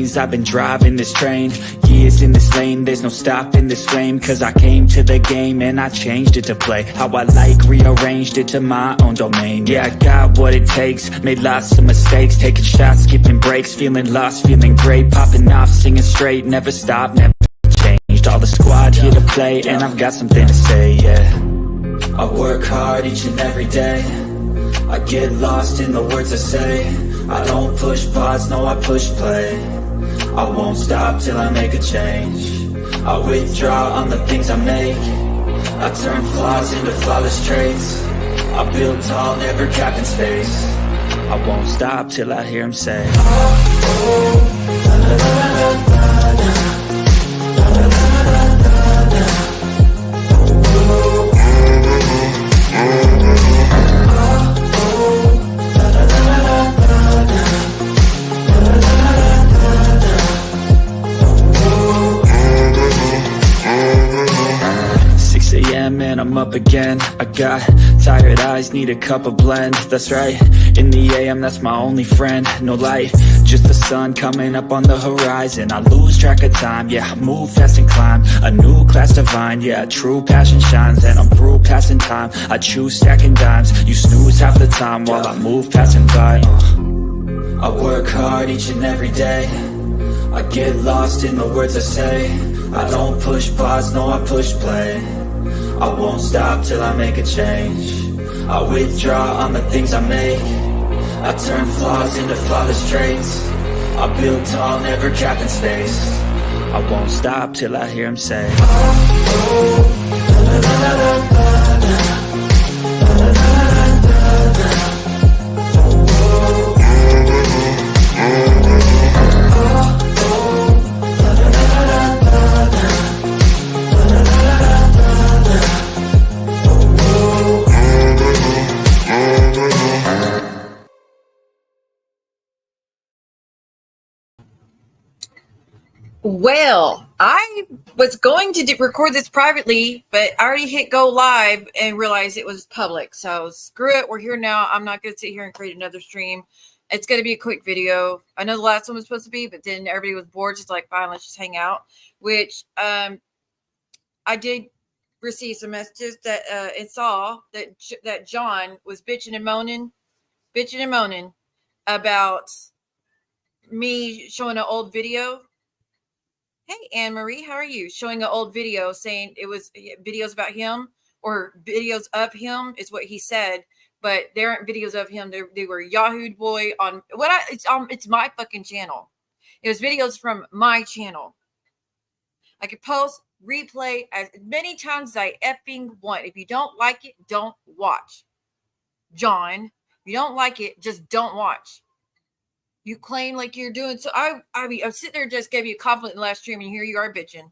things. I've been driving this train, years in this lane, there's no stopping this flame. Cause I came to the game and I changed it to play how I like, rearranged it to my own domain. Yeah, I got what it takes, made lots of mistakes, taking shots, skipping breaks, feeling lost, feeling great, popping off, singing straight, never stop, never changed. All the squad here to play, and I've got something to say, yeah. I work hard each and every day, I get lost in the words I say. I don't push pause, no, I push play. I won't stop till I make a change. I withdraw on the things I make. I turn flaws into flawless traits. I build tall, never capped in space. I won't stop till I hear him say, oh, oh, la, la, la, la, la. And I'm up again. I got tired eyes, need a cup of blend. That's right, in the AM, that's my only friend. No light, just the sun coming up on the horizon. I lose track of time, yeah, I move fast and climb a new class divine, yeah, true passion shines. And I'm through passing time, I choose stacking dimes. You snooze half the time while I move passing by. I work hard each and every day, I get lost in the words I say. I don't push pause, no, I push play. I won't stop till I make a change. I withdraw on the things I make. I turn flaws into flawless traits. I build tall, never capped in space. I won't stop till I hear him say, oh, oh, la, la, la, la, la, la, la, la, la, la. Well, I was going to record this privately, but I already hit go live and realized it was public. So screw it. We're here now. I'm not going to sit here and create another stream. It's going to be a quick video. I know the last one was supposed to be, but then everybody was bored. Just like, fine, let's just hang out. Which I did receive some messages that it saw that John was bitching and moaning about me showing an old video. Hey, Anne-Marie, how are you? Showing an old video saying it was videos about him or videos of him is what he said, but they aren't videos of him. They were Yahooed boy on it's my fucking channel. It was videos from my channel. I could post, replay as many times as I effing want. If you don't like it, don't watch. John, if you don't like it, just don't watch. You claim like you're doing so. I mean, I'm sitting there, just gave you a compliment in the last stream, and here you are bitching.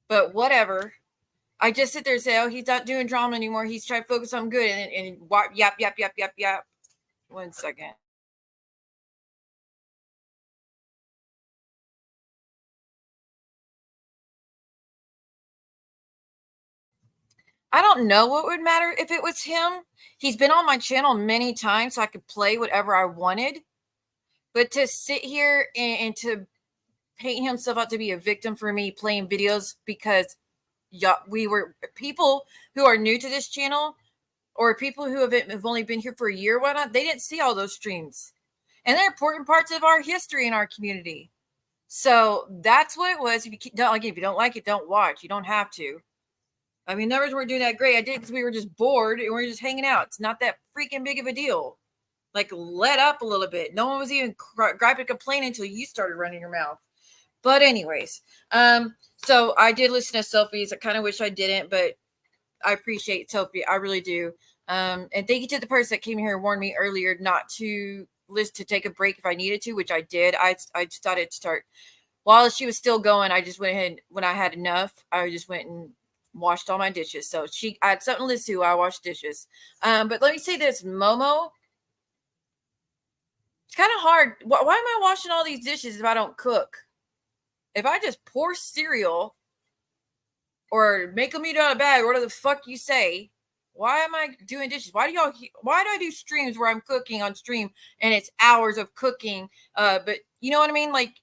But whatever. I just sit there and say, oh, he's not doing drama anymore. He's trying to focus on good. And yap. 1 second. I don't know what would matter if it was him. He's been on my channel many times, so I could play whatever I wanted. But to sit here and to paint himself out to be a victim for me playing videos because we were people who are new to this channel or people who have only been here for a year, whatnot, they didn't see all those streams. And they're important parts of our history in our community. So that's what it was. If you don't like it, don't watch. You don't have to. I mean, numbers weren't doing that great. I did because we were just bored and we were just hanging out. It's not that freaking big of a deal. Like, let up a little bit. No one was even griping, complaining until you started running your mouth. But anyways, so I did listen to Sophie's. I kind of wish I didn't, but I appreciate Sophie. I really do. And thank you to the person that came here and warned me earlier not to take a break if I needed to, which I did. I started to start while she was still going. I just went ahead when I had enough. I just went and washed all my dishes. So I had something to listen to while I washed dishes. But let me say this, Momo. It's kind of hard. Why am I washing all these dishes if I don't cook? If I just pour cereal or make them eat out of a bag, whatever the fuck you say, Why am I doing dishes? Why do I do streams where I'm cooking on stream and it's hours of cooking? But you know what I mean? Like,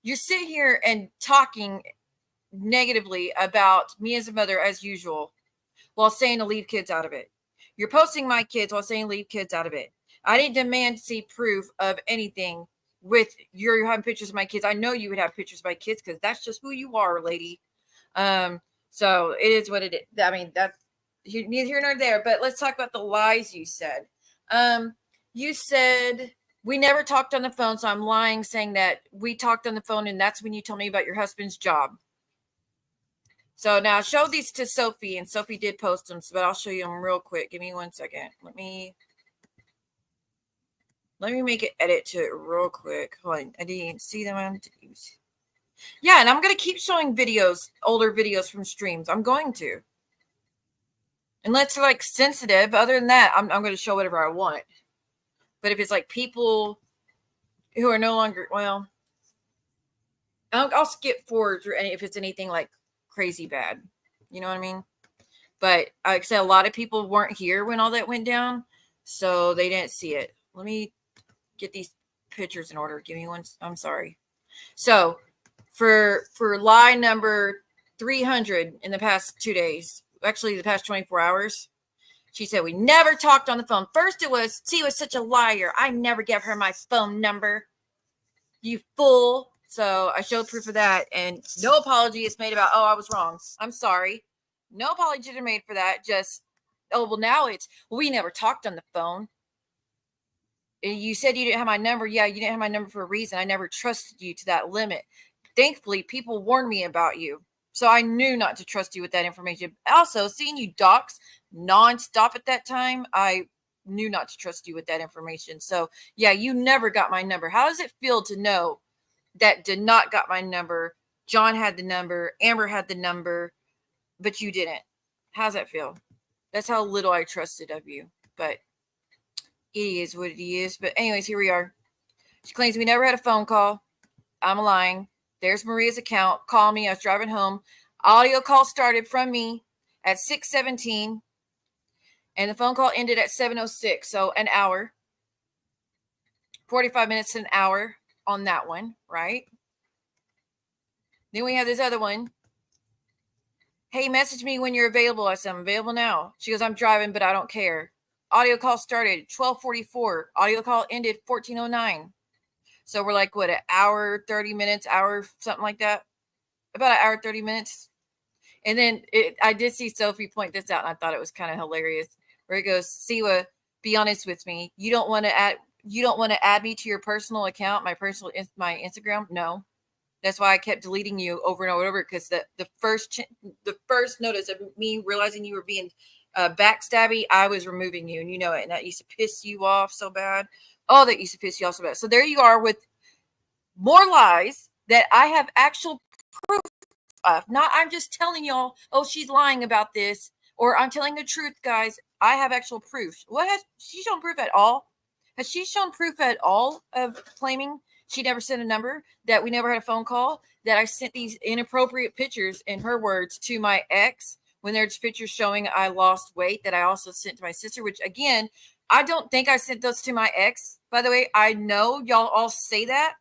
you sit here and talking negatively about me as a mother as usual while saying to leave kids out of it. You're posting my kids while saying leave kids out of it. I didn't demand to see proof of anything with you're having pictures of my kids. I know you would have pictures of my kids because that's just who you are, lady. So it is what it is. I mean, that's neither here nor there, but let's talk about the lies you said. You said we never talked on the phone, so I'm lying saying that we talked on the phone, and that's when you told me about your husband's job. So now show these to Sophie, and Sophie did post them, but I'll show you them real quick. Give me 1 second. Let me make an edit to it real quick. Hold on. I didn't see them on. Yeah, and I'm going to keep showing videos, older videos from streams. I'm going to. Unless they're like sensitive. Other than that, I'm going to show whatever I want. But if it's like people who are no longer, well, I'll skip forward through any if it's anything like crazy bad. You know what I mean? But like I said, a lot of people weren't here when all that went down, so they didn't see it. Let me get these pictures in order. Give me one. I'm sorry. So for lie number 300 in the past 2 days, actually the past 24 hours, she said we never talked on the phone. First it was, she was such a liar. I never gave her my phone number. You fool. So I showed proof of that, and no apology is made about, oh, I was wrong. I'm sorry. No apologies are made for that. Just, oh, well, now it's, well, we never talked on the phone. You said you didn't have my number. Yeah, you didn't have my number for a reason. I never trusted you to that limit. Thankfully, people warned me about you. So I knew not to trust you with that information. Also, seeing you dox nonstop at that time, I knew not to trust you with that information. So, yeah, you never got my number. How does it feel to know that did not got my number? John had the number. Amber had the number, but you didn't. How's that feel? That's how little I trusted of you. But it is what it is. But anyways, here we are. She claims we never had a phone call. I'm lying. There's Maria's account. Call me. I was driving home. Audio call started from me at 6:17. And the phone call ended at 7:06. So an hour. 45 minutes to an hour on that one, right? Then we have this other one. Hey, message me when you're available. I said, I'm available now. She goes, I'm driving, but I don't care. Audio call started 12:44. Audio call ended 14:09. So we're like, what, an hour, 30 minutes, hour, something like that? About an hour, 30 minutes. And then I did see Sophie point this out, and I thought it was kind of hilarious. Where it goes, Siwa, be honest with me. You don't want to add me to your personal account, my Instagram? No. That's why I kept deleting you over and over, because the first notice of me realizing you were being backstabby, I was removing you, and you know it. And that used to piss you off so bad. Oh, that used to piss you off so bad. So there you are with more lies that I have actual proof of. Not I'm just telling y'all, oh, she's lying about this, or I'm telling the truth, guys. I have actual proof. What has she shown proof at all? Has she shown proof at all of claiming she never sent a number, that we never had a phone call, that I sent these inappropriate pictures, in her words, to my ex when there's pictures showing I lost weight that I also sent to my sister, which again, I don't think I sent those to my ex. By the way, I know y'all all say that,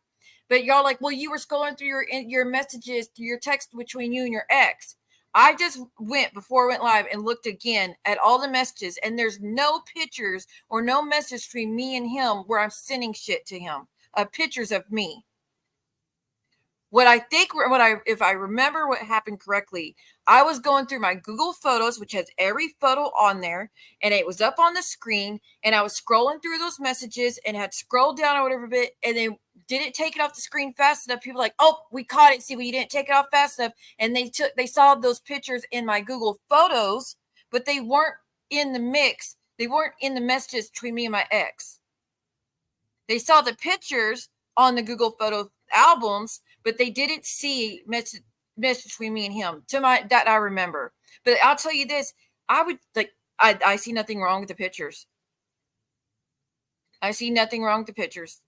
but y'all like, well, you were scrolling through your messages, through your text between you and your ex. I just went before I went live and looked again at all the messages, and there's no pictures or no message between me and him where I'm sending shit to him, pictures of me. If I remember what happened correctly, I was going through my Google Photos, which has every photo on there, and it was up on the screen, and I was scrolling through those messages and had scrolled down or whatever bit, and then didn't take it off the screen fast enough. People like, oh, we caught it. See, we didn't take it off fast enough. And they saw those pictures in my Google Photos, but they weren't in the mix. They weren't in the messages between me and my ex. They saw the pictures on the Google Photo albums, but they didn't see message between me and him that I remember. But I'll tell you this, I see nothing wrong with the pictures. I see nothing wrong with the pictures.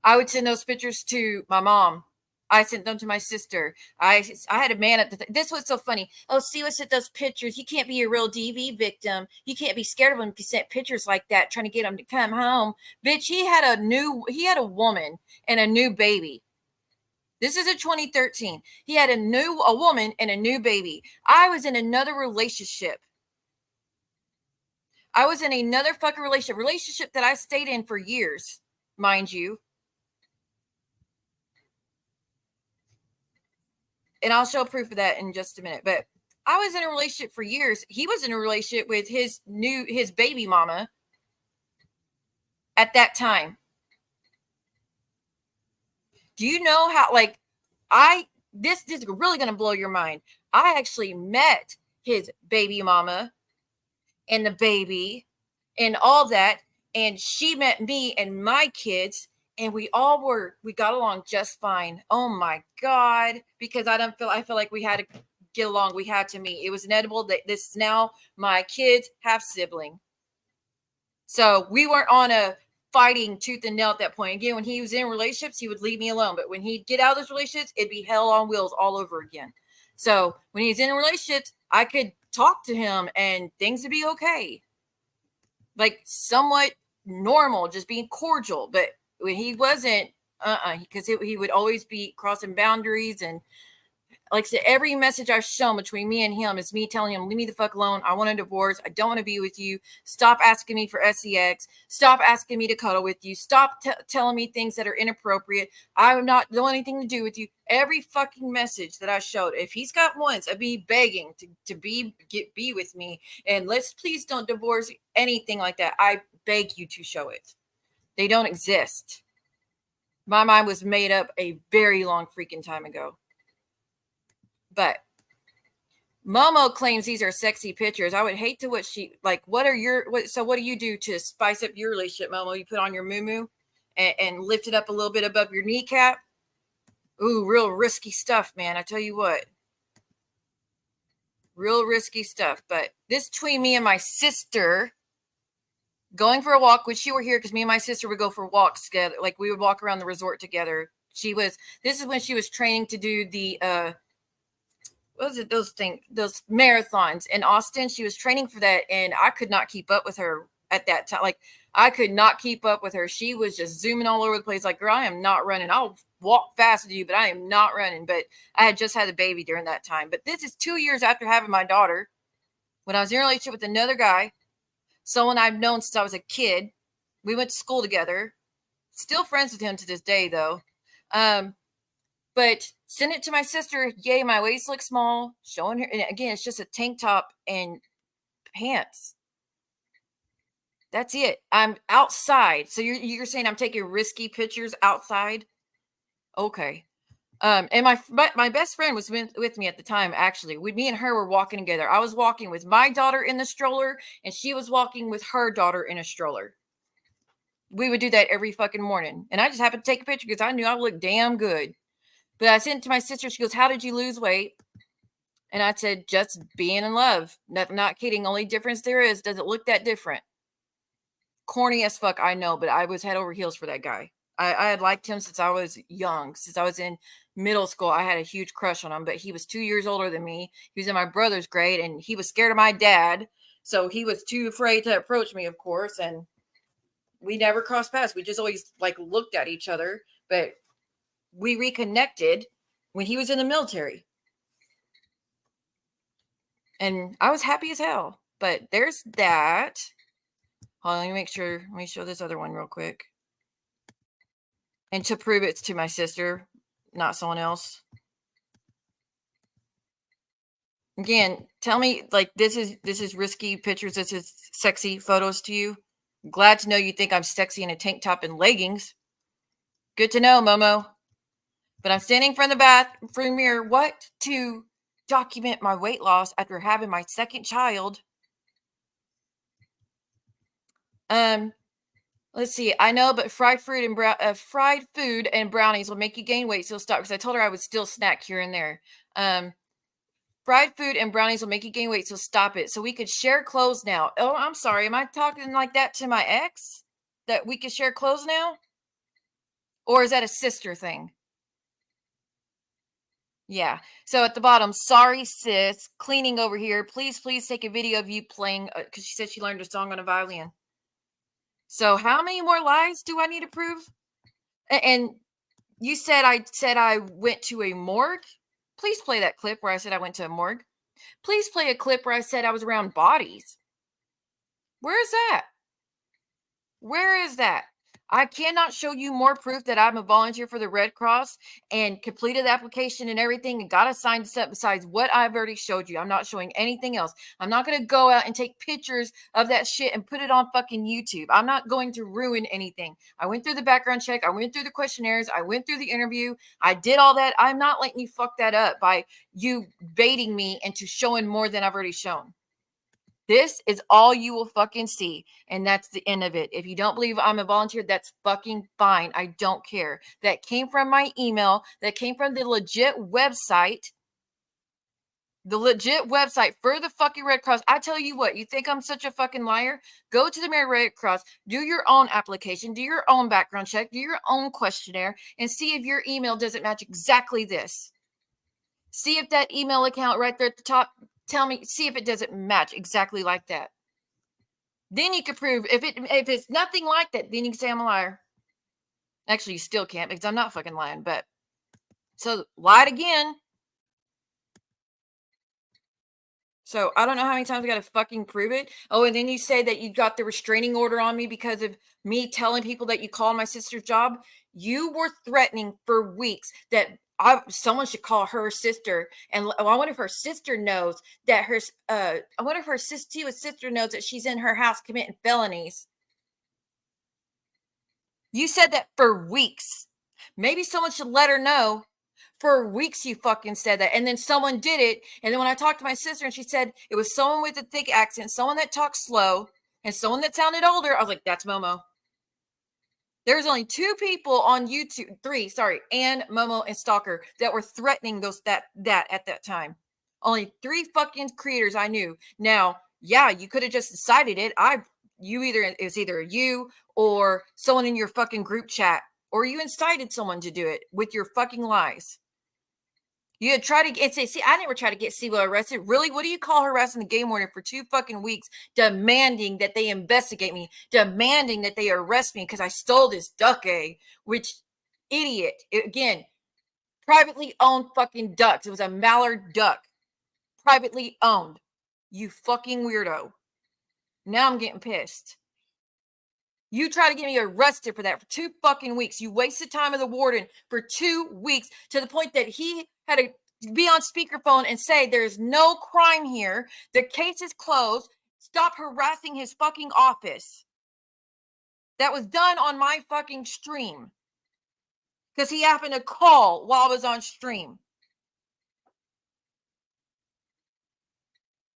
I would send those pictures to my mom I sent them to my sister. I had a man at this was so funny. Oh, see what's at those pictures. You can't be a real DV victim. You can't be scared of him if you sent pictures like that, trying to get him to come home. Bitch, he had a woman and a new baby. This is in 2013. He had a woman and a new baby. I was in another relationship. I was in another fucking relationship that I stayed in for years, mind you. And I'll show proof of that in just a minute. But I was in a relationship for years. He was in a relationship with his baby mama at that time. Do you know how, like, this is really going to blow your mind. I actually met his baby mama and the baby and all that. And she met me and my kids. And we got along just fine. Oh my God. Because I feel like we had to get along. We had to meet. It was inevitable that this is now my kids have sibling. So we weren't on a fighting tooth and nail at that point. Again, when he was in relationships, he would leave me alone. But when he'd get out of those relationships, it'd be hell on wheels all over again. So when he's in relationships, I could talk to him and things would be okay. Like somewhat normal, just being cordial. But when he wasn't, because he would always be crossing boundaries. And like I said, every message I've shown between me and him is me telling him, leave me the fuck alone. I want a divorce. I don't want to be with you. Stop asking me for sex. Stop asking me to cuddle with you. Stop telling me things that are inappropriate. I'm not doing anything to do with you. Every fucking message that I showed, if he's got once, I'd be begging to be with me. And let's please don't divorce, anything like that. I beg you to show it. They don't exist. My mind was made up a very long freaking time ago. But Momo claims these are sexy pictures. I would hate to what do you do to spice up your relationship, Momo? You put on your muumuu and lift it up a little bit above your kneecap? Ooh, real risky stuff, man. I tell you what. Real risky stuff. But this between me and my sister going for a walk, which you were here because me and my sister would go for walks together. Like we would walk around the resort together. This is when she was training to do the what was it, those marathons in Austin. She was training for that, and I could not keep up with her at that time. Like I could not keep up with her. She was just zooming all over the place. Like, girl, I am not running. I'll walk fast with you, but I am not running. But I had just had a baby during that time. But this is 2 years after having my daughter, when I was in a relationship with another guy, someone I've known since I was a kid. We went to school together. Still friends with him to this day, though. But send it to my sister. Yay, my waist looks small. Showing her. And again, it's just a tank top and pants. That's it. I'm outside. So you're saying I'm taking risky pictures outside? Okay. And my best friend was with me at the time. Actually, me and her were walking together. I was walking with my daughter in the stroller, and she was walking with her daughter in a stroller. We would do that every fucking morning. And I just happened to take a picture because I knew I looked damn good. But I sent it to my sister. She goes, how did you lose weight? And I said, just being in love. Not kidding. Only difference there is, does it look that different? Corny as fuck, I know, but I was head over heels for that guy. I had liked him since I was young. Since I was in middle school, I had a huge crush on him, but he was 2 years older than me. He was in my brother's grade, and he was scared of my dad. So he was too afraid to approach me, of course. And we never crossed paths. We just always looked at each other. But we reconnected when he was in the military. And I was happy as hell. But there's that. Hold on, let me show this other one real quick. And to prove it's to my sister, not someone else. Again, tell me, this is risky pictures. This is sexy photos to you. Glad to know you think I'm sexy in a tank top and leggings. Good to know, Momo. But I'm standing in front of the bathroom mirror. What? To document my weight loss after having my second child. Let's see. I know, but fried food and brownies will make you gain weight. So stop. Because I told her I would still snack here and there. Fried food and brownies will make you gain weight. So stop it. So we could share clothes now. Oh, I'm sorry. Am I talking like that to my ex? That we could share clothes now? Or is that a sister thing? Yeah. So at the bottom, sorry, sis, cleaning over here. Please take a video of you playing, because she said she learned a song on a violin. So how many more lies do I need to prove? And you said I went to a morgue. Please play that clip where I said I went to a morgue. Please play a clip where I said I was around bodies. Where is that? Where is that? I cannot show you more proof that I'm a volunteer for the Red Cross and completed the application and everything and got assigned to set besides what I've already showed you. I'm not showing anything else. I'm not going to go out and take pictures of that shit and put it on fucking YouTube. I'm not going to ruin anything. I went through the background check. I went through the questionnaires. I went through the interview. I did all that. I'm not letting you fuck that up by you baiting me into showing more than I've already shown. This is all you will fucking see. And that's the end of it. If you don't believe I'm a volunteer, that's fucking fine. I don't care. That came from my email. That came from the legit website. The legit website for the fucking Red Cross. I tell you what, you think I'm such a fucking liar? Go to the Red Cross, do your own application, do your own background check, do your own questionnaire, and see if your email doesn't match exactly this. See if that email account right there at the top, see if it doesn't match exactly like that. Then you can prove if it's nothing like that, then you can say I'm a liar. Actually, you still can't because I'm not fucking lying, but so lied again. So I don't know how many times I got to fucking prove it. Oh, and then you say that you got the restraining order on me because of me telling people that you called my sister's job. You were threatening for weeks that someone should call her sister. And I wonder if her sister knows that I wonder if her sister knows that she's in her house committing felonies. You said that for weeks. Maybe someone should let her know. For weeks you fucking said that. And then someone did it. And then when I talked to my sister and she said it was someone with a thick accent, someone that talked slow, and someone that sounded older, I was like, that's Momo. There's only 2 people on YouTube, 3, sorry, and Momo and Stalker that were threatening that at that time. Only 3 fucking creators I knew. Now, yeah, you could have just decided it. It was either you or someone in your fucking group chat, or you incited someone to do it with your fucking lies. You had tried to say, see, I never tried to get Siwa arrested. Really? What do you call harassing the game warden for 2 fucking weeks, demanding that they investigate me, demanding that they arrest me because I stole this duck egg, which idiot. Again, privately owned fucking ducks. It was a mallard duck. Privately owned. You fucking weirdo. Now I'm getting pissed. You try to get me arrested for that for 2 fucking weeks. You wasted time of the warden for 2 weeks to the point that he had to be on speakerphone and say there's no crime here. The case is closed. Stop harassing his fucking office. That was done on my fucking stream. Because he happened to call while I was on stream.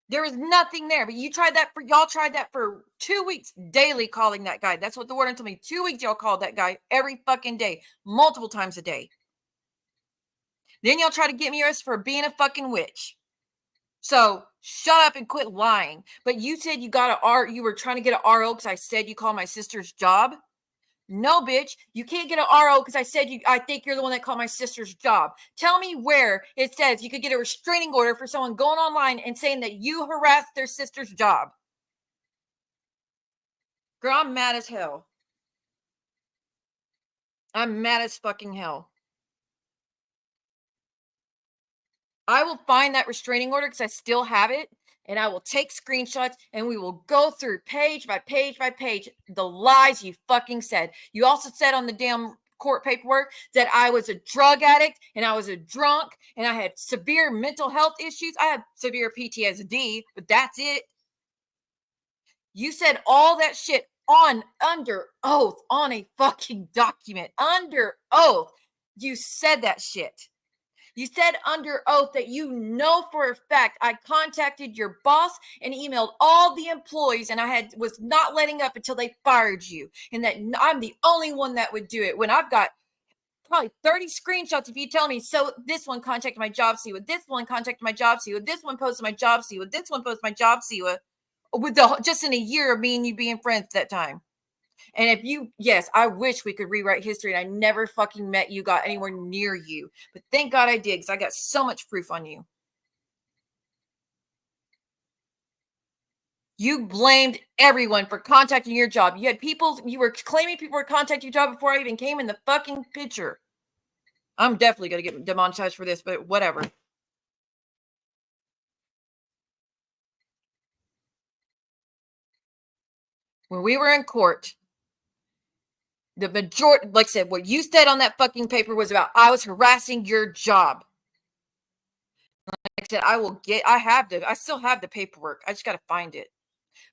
There was nothing there, but y'all tried that for 2 weeks, daily calling that guy. That's what the warden told me. 2 weeks y'all called that guy every fucking day, multiple times a day. Then y'all try to get me arrested for being a fucking witch. So shut up and quit lying. But you said you were trying to get an RO because I said you called my sister's job. No, bitch, you can't get an RO because I think you're the one that called my sister's job. Tell me where it says you could get a restraining order for someone going online and saying that you harassed their sister's job. Girl, I'm mad as hell. I'm mad as fucking hell. I will find that restraining order because I still have it. And I will take screenshots and we will go through page by page by page the lies you fucking said. You also said on the damn court paperwork that I was a drug addict and I was a drunk and I had severe mental health issues. I have severe PTSD, but that's it. You said all that shit under oath on a fucking document. Under oath. You said that shit. You said under oath that you know for a fact I contacted your boss and emailed all the employees and was not letting up until they fired you. And that I'm the only one that would do it when I've got probably 30 screenshots if you tell me, so this one contacted my job CWA, this one contacted my job CWA, this one posted my job CWA, this one posted my job CWA, just in a year of me and you being friends at that time. And if you, yes, I wish we could rewrite history and I never fucking met you, got anywhere near you. But thank God I did, because I got so much proof on you. You blamed everyone for contacting your job. You had people, you were claiming people were contacting your job before I even came in the fucking picture. I'm definitely going to get demonetized for this, but whatever. When we were in court, the majority, like I said, what you said on that fucking paper was about I was harassing your job. Like I said, I still have the paperwork. I just got to find it.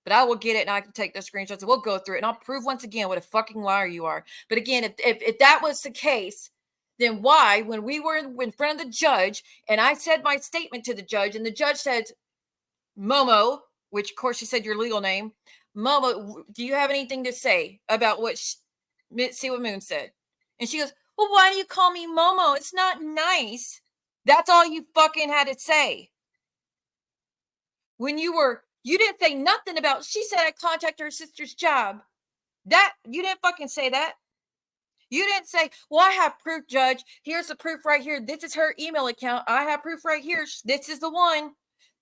But I will get it and I can take the screenshots and we'll go through it and I'll prove once again what a fucking liar you are. But again, if that was the case, then why, when we were in front of the judge and I said my statement to the judge and the judge said, Momo, which of course she said your legal name, Momo, do you have anything to say about what Siwa Moon said? And she goes, well, why do you call me Momo? It's not nice. That's all you fucking had to say. When you didn't say nothing about, she said I contacted her sister's job. That, you didn't fucking say that. You didn't say, well, I have proof, judge. Here's the proof right here. This is her email account. I have proof right here. This is the one.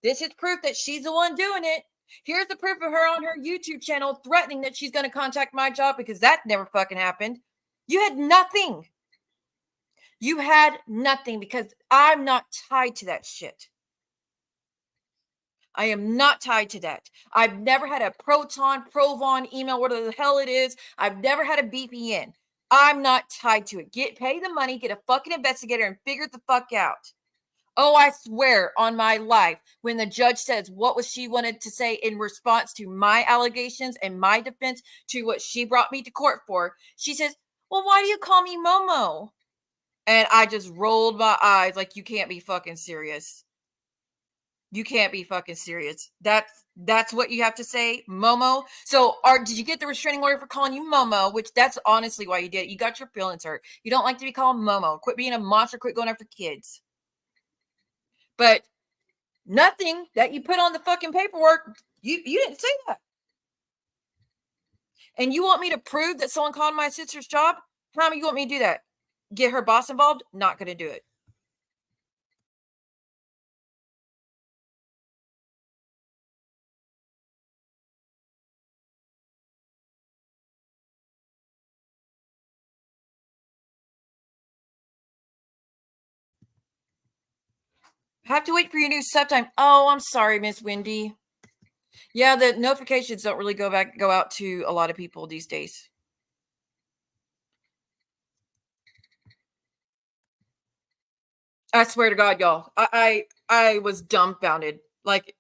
This is proof that she's the one doing it. Here's the proof of her on her YouTube channel threatening that she's going to contact my job, because that never fucking happened. You had nothing. You had nothing, because I'm not tied to that shit. I am not tied to that. I've never had a Provon email, whatever the hell it is. I've never had a VPN. I'm not tied to it. Pay the money, get a fucking investigator and figure it the fuck out. Oh, I swear on my life, when the judge says what was she wanted to say in response to my allegations and my defense to what she brought me to court for, she says, well, why do you call me Momo? And I just rolled my eyes like, you can't be fucking serious. You can't be fucking serious. That's what you have to say, Momo. So, did you get the restraining order for calling you Momo? Which that's honestly why you did it. You got your feelings hurt. You don't like to be called Momo. Quit being a monster. Quit going after kids. But nothing that you put on the fucking paperwork, you didn't say that. And you want me to prove that someone called my sister's job? How do you want me to do that? Get her boss involved? Not going to do it. Have to wait for your new sub time. Oh, I'm sorry, Miss Wendy. Yeah, the notifications don't really go out to a lot of people these days. I swear to God, y'all, I was dumbfounded. Like,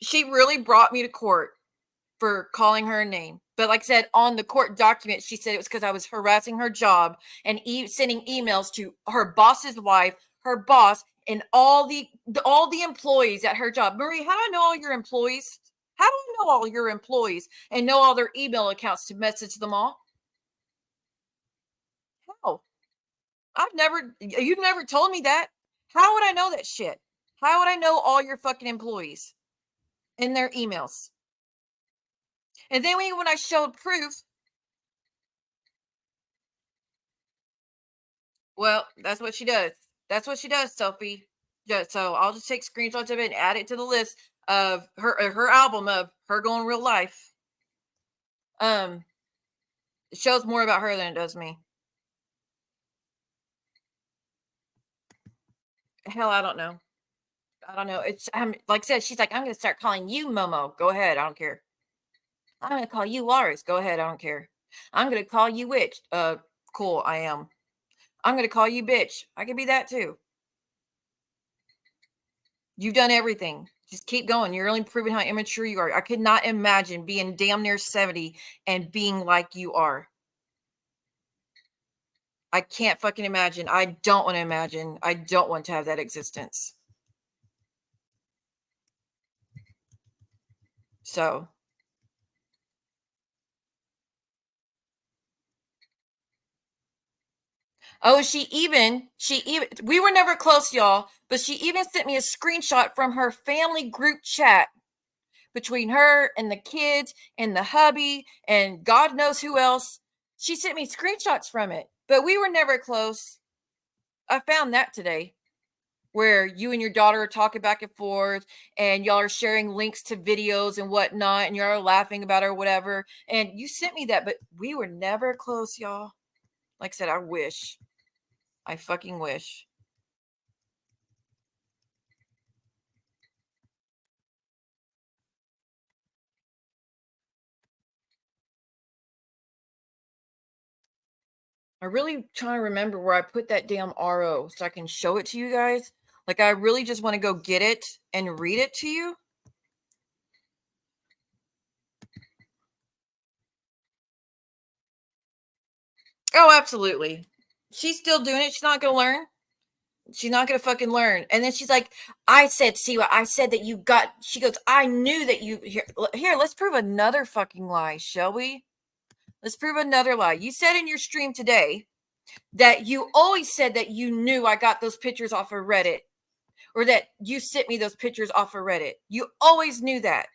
she really brought me to court for calling her a name. But like I said, on the court document, she said it was because I was harassing her job and sending emails to her boss's wife, her boss, and all the employees at her job. Marie, how do I know all your employees? How do I know all your employees and know all their email accounts to message them all? How? You've never told me that. How would I know that shit? How would I know all your fucking employees and their emails? And then when I showed proof, well, that's what she does. That's what she does, Sophie. Yeah, so I'll just take screenshots of it and add it to the list of her album of her going real life. It shows more about her than it does me. Hell, I don't know. I don't know. It's like I said, she's like, I'm gonna start calling you Momo. Go ahead, I don't care. I'm gonna call you Lars. Go ahead, I don't care. I'm gonna call you witch. Cool, I am. I'm gonna call you bitch. I can be that too. You've done everything. Just keep going. You're only proving how immature you are. I could not imagine being damn near 70 and being like you are. I can't fucking imagine. I don't want to imagine. I don't want to have that existence. So. Oh, we were never close, y'all, but she even sent me a screenshot from her family group chat between her and the kids and the hubby and God knows who else. She sent me screenshots from it, but we were never close. I found that today, where you and your daughter are talking back and forth and y'all are sharing links to videos and whatnot, and y'all are laughing about it or whatever. And you sent me that, but we were never close, y'all. Like I said, I wish. I fucking wish. I really trying to remember where I put that damn RO so I can show it to you guys. Like, I really just want to go get it and read it to you. Oh, absolutely. She's still doing it. She's not going to learn. She's not going to fucking learn. And then she's like, I said, see what I said that you got. She goes, I knew that you. Here, let's prove another fucking lie, shall we? Let's prove another lie. You said in your stream today that you always said that you knew I got those pictures off of Reddit, or that you sent me those pictures off of Reddit. You always knew that.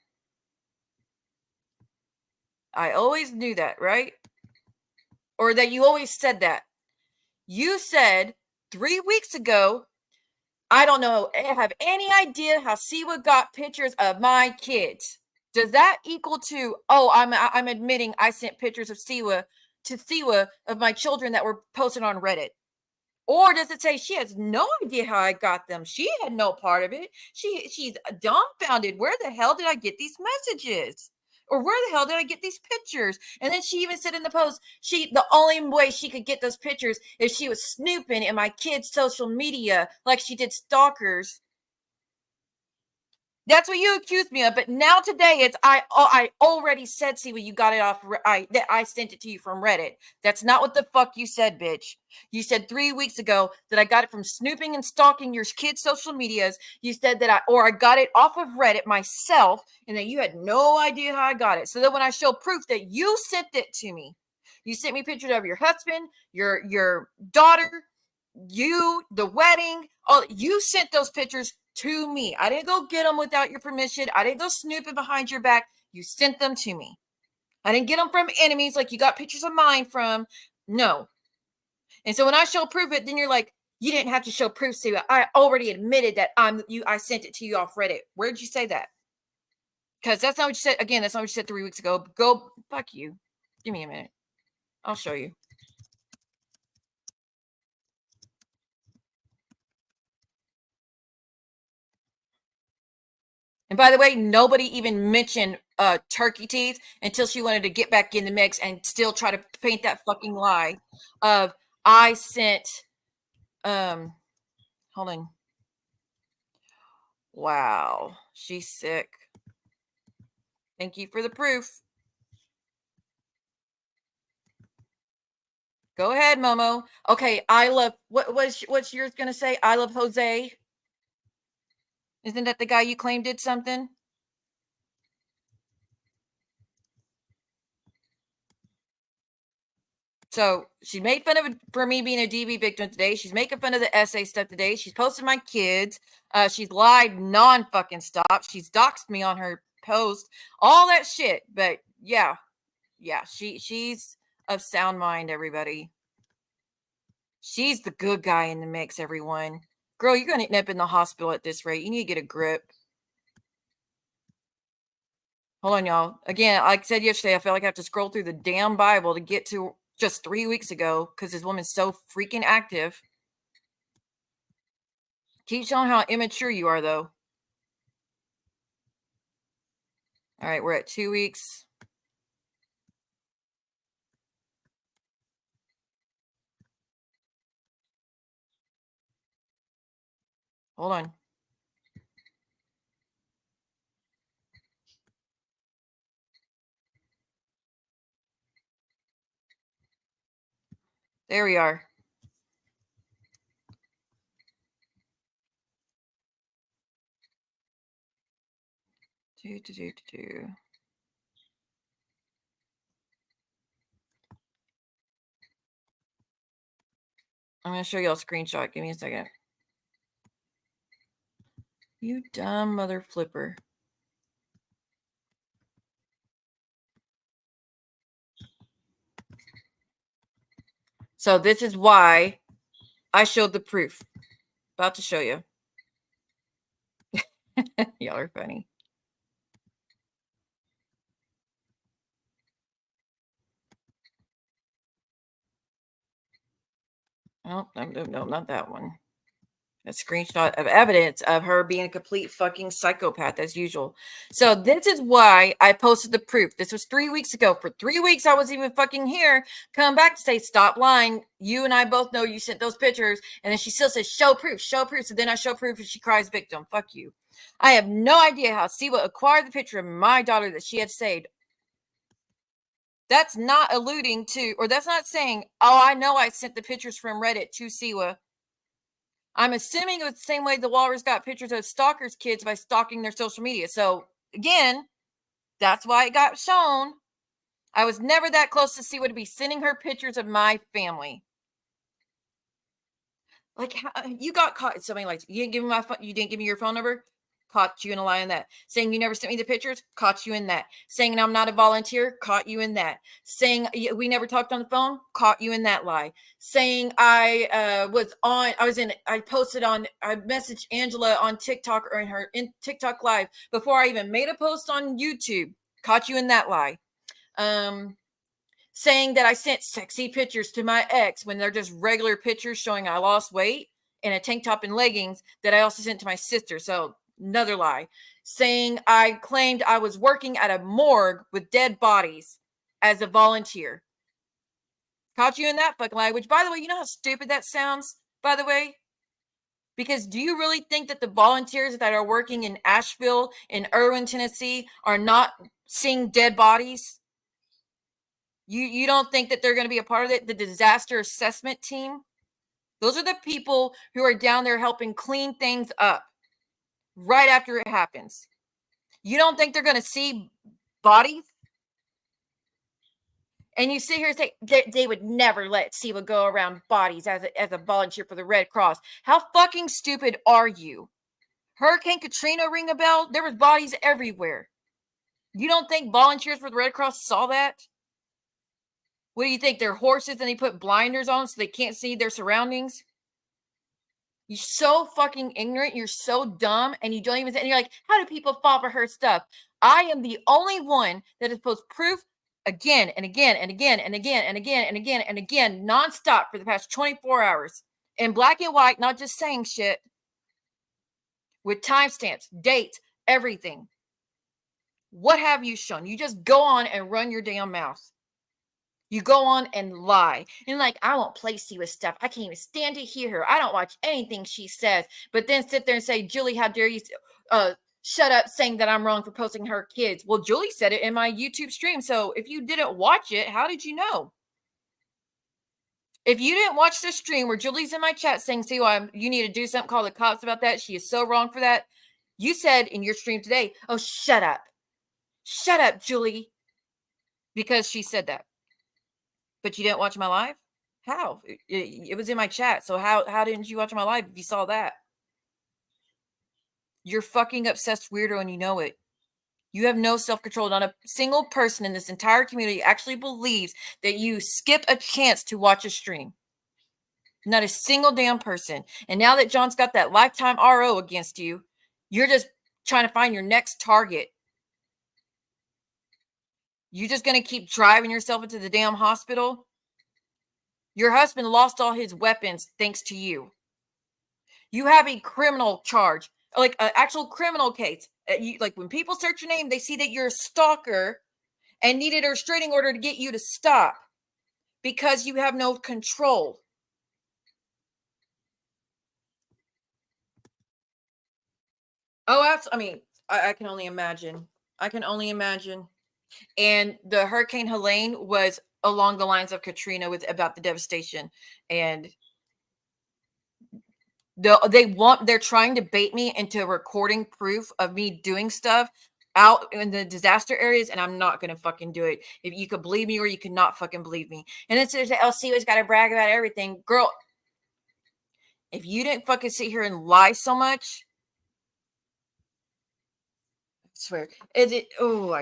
I always knew that, right? Or that you always said that. You said 3 weeks ago, I don't know, I have any idea how Siwa got pictures of my kids. Does that equal to, oh, I'm admitting I sent pictures of Siwa to Siwa of my children that were posted on Reddit? Or does it say she has no idea how I got them? She had no part of it. She's dumbfounded. Where the hell did I get these messages? Or where the hell did I get these pictures? And then she even said in the post, the only way she could get those pictures is she was snooping in my kids' social media like she did stalkers. That's what you accused me of, but now today it's I already said, see, you got it off. I sent it to you from Reddit. That's not what the fuck you said, bitch. You said 3 weeks ago that I got it from snooping and stalking your kids' social medias. You said that I got it off of Reddit myself, and that you had no idea how I got it. So that when I show proof that you sent it to me, you sent me pictures of your husband, your daughter, the wedding. All you sent those pictures to me. I didn't go get them without your permission. I didn't go snooping behind your back. You sent them to me. I didn't get them from enemies like you got pictures of mine from. No. And so when I show proof it, then you're like, you didn't have to show proof, Siwa. I already admitted that I sent it to you off Reddit. Where did you say that? Because that's not what you said. Again, that's not what you said 3 weeks ago. Go, fuck you. Give me a minute. I'll show you. And by the way, nobody even mentioned turkey teeth until she wanted to get back in the mix and still try to paint that fucking lie of I sent hold on. Wow, she's sick. Thank you for the proof. Go ahead, Momo. Okay, I love what's yours gonna say? I love Jose. Isn't that the guy you claimed did something? So she made fun of it for me being a DV victim today. She's making fun of the essay stuff today. She's posted my kids. She's lied non-fucking stop. She's doxed me on her post. All that shit. But yeah, she's of sound mind, everybody. She's the good guy in the mix, everyone. Girl, you're gonna end up in the hospital at this rate. You need to get a grip. Hold on, y'all. Again, like I said yesterday, I feel like I have to scroll through the damn Bible to get to just 3 weeks ago because this woman's so freaking active. Keep showing how immature you are, though. All right, we're at 2 weeks. Hold on. There we are. I'm going to show y'all a screenshot. Give me a second. You dumb mother flipper. So this is why I showed the proof. About to show you. Y'all are funny. Oh, no, not that one. A screenshot of evidence of her being a complete fucking psychopath as usual. So this is why I posted the proof. This was 3 weeks ago. For 3 weeks, I was even fucking here. Come back to say, stop lying. You and I both know you sent those pictures. And then she still says, show proof, show proof. So then I show proof and she cries victim. Fuck you. I have no idea how Siwa acquired the picture of my daughter that she had saved. That's not alluding to, or that's not saying, oh, I know I sent the pictures from Reddit to Siwa. I'm assuming it was the same way the Walrus got pictures of stalkers' kids by stalking their social media. So again, that's why it got shown. I was never that close to Siwa to be sending her pictures of my family. Like, you got caught. Somebody like, you didn't give me my phone. You didn't give me your phone number. Caught you in a lie in that. Saying you never sent me the pictures. Caught you in that. Saying I'm not a volunteer. Caught you in that. Saying we never talked on the phone. Caught you in that lie. Saying I posted on. I messaged Angela on TikTok or in TikTok live before I even made a post on YouTube. Caught you in that lie. Saying that I sent sexy pictures to my ex when they're just regular pictures showing I lost weight in a tank top and leggings that I also sent to my sister. So another lie. Saying I claimed I was working at a morgue with dead bodies as a volunteer. Caught you in that fucking lie, which, by the way, you know how stupid that sounds, by the way? Because do you really think that the volunteers that are working in Asheville, in Irwin, Tennessee, are not seeing dead bodies? You don't think that they're going to be a part of it? The disaster assessment team? Those are the people who are down there helping clean things up right after it happens. You don't think they're going to see bodies? And you sit here and say they would never let Siwa go around bodies as a volunteer for the Red Cross. How fucking stupid are you? Hurricane Katrina ring a bell? There was bodies everywhere. You don't think volunteers for the Red Cross saw that? What do you think? They're horses and they put blinders on so they can't see their surroundings? You're so fucking ignorant. You're so dumb. And you don't even say, and you're like, how do people fall for her stuff? I am the only one that has posted proof again and again and again and again and again and again and again, nonstop for the past 24 hours in black and white, not just saying shit, with timestamps, dates, everything. What have you shown? You just go on and run your damn mouth. You go on and lie. And like, I won't play Siwa stuff. I can't even stand to hear her. I don't watch anything she says. But then sit there and say, Julie, how dare you shut up saying that I'm wrong for posting her kids. Well, Julie said it in my YouTube stream. So if you didn't watch it, how did you know? If you didn't watch the stream where Julie's in my chat saying, Siwa, you need to do something, call the cops about that. She is so wrong for that. You said in your stream today, oh, shut up. Shut up, Julie. Because she said that. But you didn't watch my live? How? It was in my chat. So how didn't you watch my live if you saw that? You're fucking obsessed weirdo and you know it. You have no self-control. Not a single person in this entire community actually believes that you skip a chance to watch a stream. Not a single damn person. And now that John's got that lifetime RO against you, you're just trying to find your next target. You just going to keep driving yourself into the damn hospital? Your husband lost all his weapons thanks to you. You have a criminal charge, like an actual criminal case. Like when people search your name, they see that you're a stalker and needed a restraining order to get you to stop because you have no control. Oh, I mean, I can only imagine. I can only imagine. And the Hurricane Helene was along the lines of Katrina with about the devastation. And they're trying to bait me into recording proof of me doing stuff out in the disaster areas, and I'm not gonna fucking do it. If you could believe me or you could not fucking believe me. And then there's the LC always gotta brag about everything. Girl, if you didn't fucking sit here and lie so much, I swear. I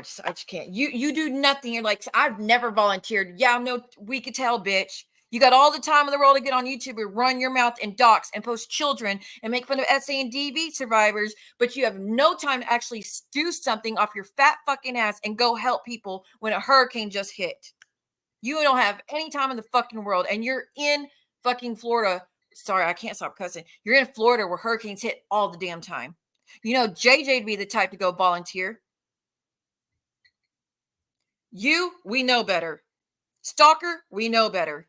just can't. You do nothing. You're like, I've never volunteered. Yeah, no, we could tell, bitch. You got all the time in the world to get on YouTube and run your mouth and dox and post children and make fun of SA and DV survivors, but you have no time to actually do something off your fat fucking ass and go help people when a hurricane just hit. You don't have any time in the fucking world, and you're in fucking Florida. Sorry, I can't stop cussing. You're in Florida where hurricanes hit all the damn time. You know, JJ'd be the type to go volunteer. You, we know better. Stalker, we know better.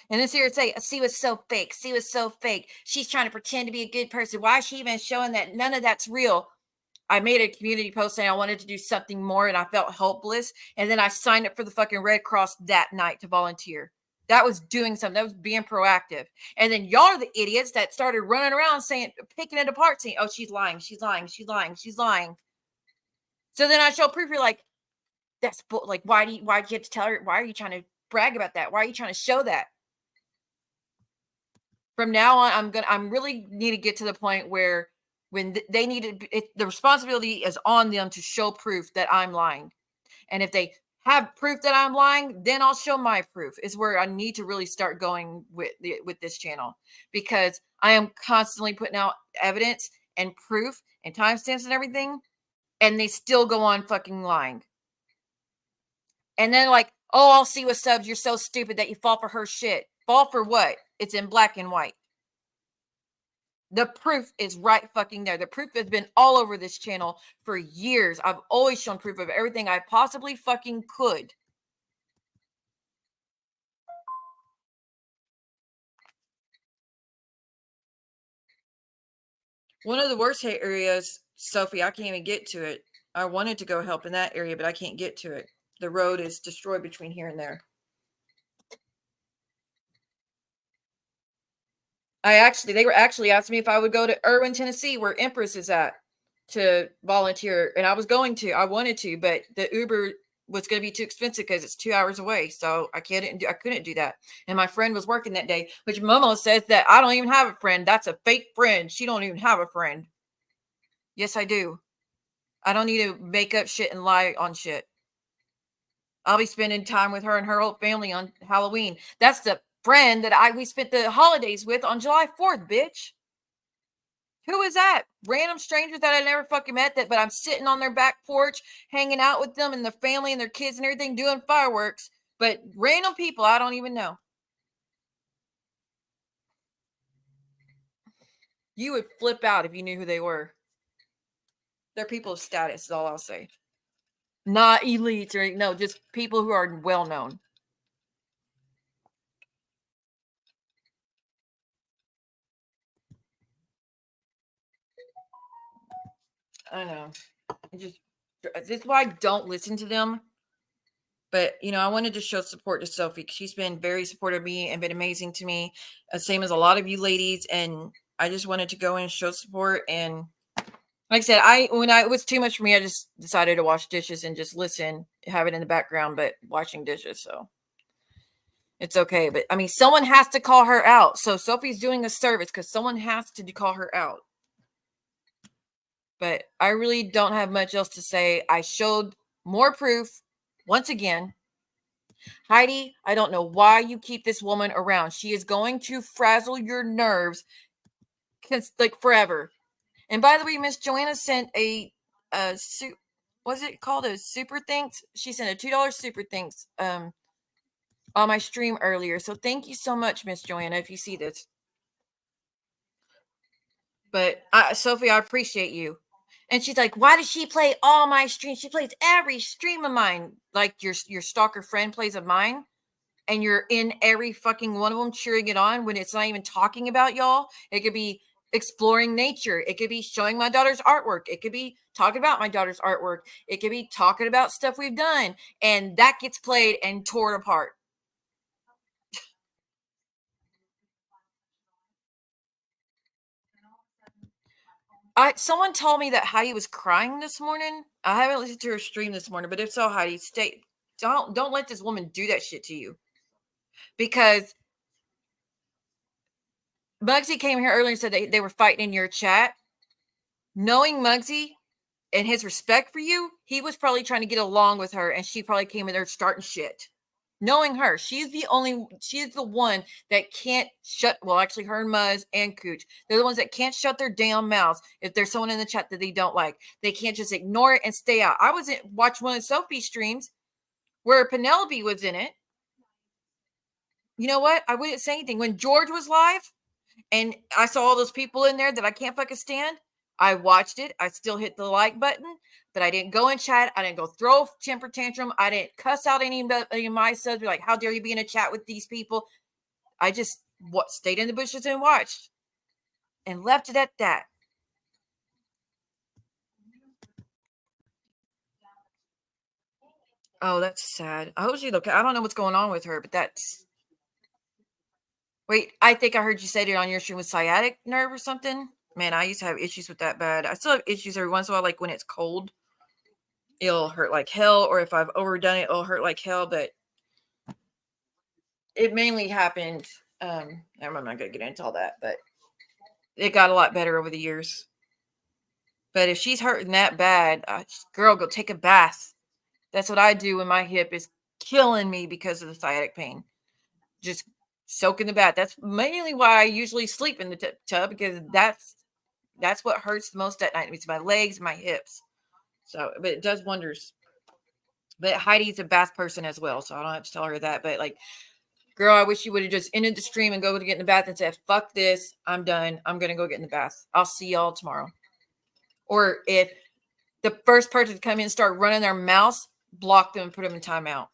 And then see her say, "See was so fake. See was so fake. She's trying to pretend to be a good person. Why is she even showing that none of that's real?" I made a community post saying I wanted to do something more and I felt hopeless. And then I signed up for the fucking Red Cross that night to volunteer. That was doing something. That was being proactive. And then y'all are the idiots that started running around saying, picking it apart, saying, "Oh, she's lying. She's lying. She's lying. She's lying." So then I show proof. You're like, that's like, why do you have to tell her? Why are you trying to brag about that? Why are you trying to show that? From now on, I'm really need to get to the point where when they need to, the responsibility is on them to show proof that I'm lying. And if they have proof that I'm lying, then I'll show my proof. Is where I need to really start going with this channel, because I am constantly putting out evidence and proof and timestamps and everything, and they still go on fucking lying. And then like, "Oh, I'll see with subs. You're so stupid that you fall for her shit." Fall for what? It's in black and white. The proof is right fucking there. The proof has been all over this channel for years. I've always shown proof of everything I possibly fucking could. One of the worst hate areas, Sophie, I can't even get to it. I wanted to go help in that area, but I can't get to it. The road is destroyed between here and there. They were actually asking me if I would go to Irwin, Tennessee, where Empress is at, to volunteer. And I wanted to, but the Uber was going to be too expensive because it's 2 hours away. So I couldn't do that. And my friend was working that day, which Momo says that I don't even have a friend. That's a fake friend. She don't even have a friend. Yes, I do. I don't need to make up shit and lie on shit. I'll be spending time with her and her whole family on Halloween. That's the friend that we spent the holidays with on July 4th, bitch. Who is that? Random strangers that I never fucking met, but I'm sitting on their back porch, hanging out with them and their family and their kids and everything, doing fireworks. But random people I don't even know. You would flip out if you knew who they were. They're people of status, is all I'll say. Not elites or no, just people who are well known. I know. This is why I don't listen to them. But, I wanted to show support to Sophie. She's been very supportive of me and been amazing to me. Same as a lot of you ladies. And I just wanted to go in and show support. And like I said, when it was too much for me, I just decided to wash dishes and just listen, have it in the background, but washing dishes. So it's okay. But I mean, someone has to call her out. So Sophie's doing a service because someone has to call her out. But I really don't have much else to say. I showed more proof. Once again, Heidi, I don't know why you keep this woman around. She is going to frazzle your nerves like forever. And by the way, Miss Joanna sent what's it called? A super thanks. She sent a $2 super thanks on my stream earlier. So thank you so much, Miss Joanna, if you see this. But Sophie, I appreciate you. And she's like, "Why does she play all my streams? She plays every stream of mine." Like your stalker friend plays of mine. And you're in every fucking one of them cheering it on when it's not even talking about y'all. It could be exploring nature. It could be showing my daughter's artwork. It could be talking about my daughter's artwork. It could be talking about stuff we've done. And that gets played and torn apart. Someone told me that Heidi was crying this morning. I haven't listened to her stream this morning, but if so, Heidi, don't let this woman do that shit to you. Because Muggsy came here earlier and said they were fighting in your chat. Knowing Muggsy and his respect for you, he was probably trying to get along with her, and she probably came in there starting shit. Knowing her, she's the one that can't shut, well, actually her and Muzz and Cooch, they're the ones that can't shut their damn mouths if there's someone in the chat that they don't like. They can't just ignore it and stay out. I was watching one of Sophie's streams where Penelope was in it. You know what? I wouldn't say anything. When George was live and I saw all those people in there that I can't fucking stand, I watched it. I still hit the like button, but I didn't go in chat. I didn't go throw a temper tantrum. I didn't cuss out any of my subs. Be like, how dare you be in a chat with these people? I just stayed in the bushes and watched and left it at that. Oh, that's sad. I hope she's okay. I don't know what's going on with her, but that's... Wait, I think I heard you say it on your stream with sciatic nerve or something. Man, I used to have issues with that bad. I still have issues every once in a while, like when it's cold. It'll hurt like hell, or if I've overdone it, it'll hurt like hell, but it mainly happened. I'm not going to get into all that, but it got a lot better over the years. But if she's hurting that bad, girl, go take a bath. That's what I do when my hip is killing me because of the sciatic pain. Just soak in the bath. That's mainly why I usually sleep in the tub, because that's what hurts the most at night. It's my legs, my hips. So, but it does wonders. But Heidi's a bath person as well, so I don't have to tell her that. But like, girl, I wish you would have just ended the stream and go to get in the bath and said, fuck this, I'm done. I'm going to go get in the bath. I'll see y'all tomorrow. Or if the first person to come in and start running their mouth, block them and put them in timeout.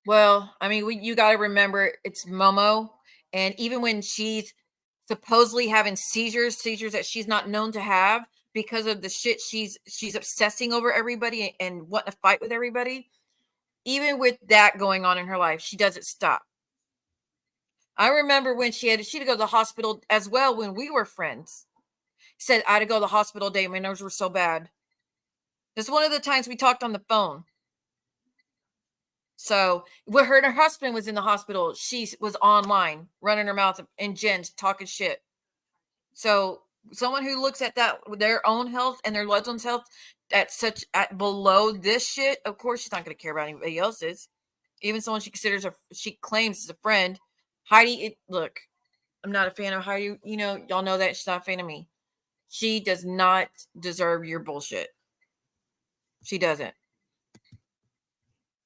Well, I mean, you got to remember it's Momo. And even when she's supposedly having seizures that she's not known to have because of the shit she's obsessing over everybody and wanting to fight with everybody, even with that going on in her life, she doesn't stop. I remember when she had to go to the hospital as well when we were friends. Said I had to go to the hospital today. My nerves were so bad. This is one of the times we talked on the phone. So when her and her husband was in the hospital, she was online running her mouth and Jen talking shit. So someone who looks at that, their own health and their loved one's health at below this shit, of course she's not going to care about anybody else's. Even someone she claims is a friend. Heidi, look, I'm not a fan of Heidi. You know, y'all know that she's not a fan of me. She does not deserve your bullshit. She doesn't.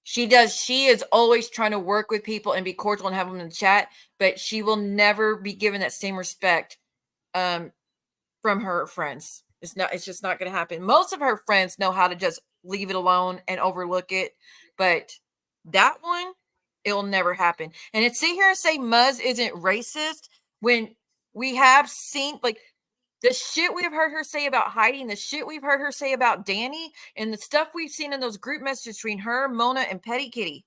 She does. She is always trying to work with people and be cordial and have them in the chat, but she will never be given that same respect from her friends. It's just not going to happen. Most of her friends know how to just leave it alone and overlook it, but that one, it will never happen. And to sit here and say Muzz isn't racist when we have seen, like, the shit we've heard her say about Heidi and the shit we've heard her say about Danny and the stuff we've seen in those group messages between her, Mona, and Petty Kitty.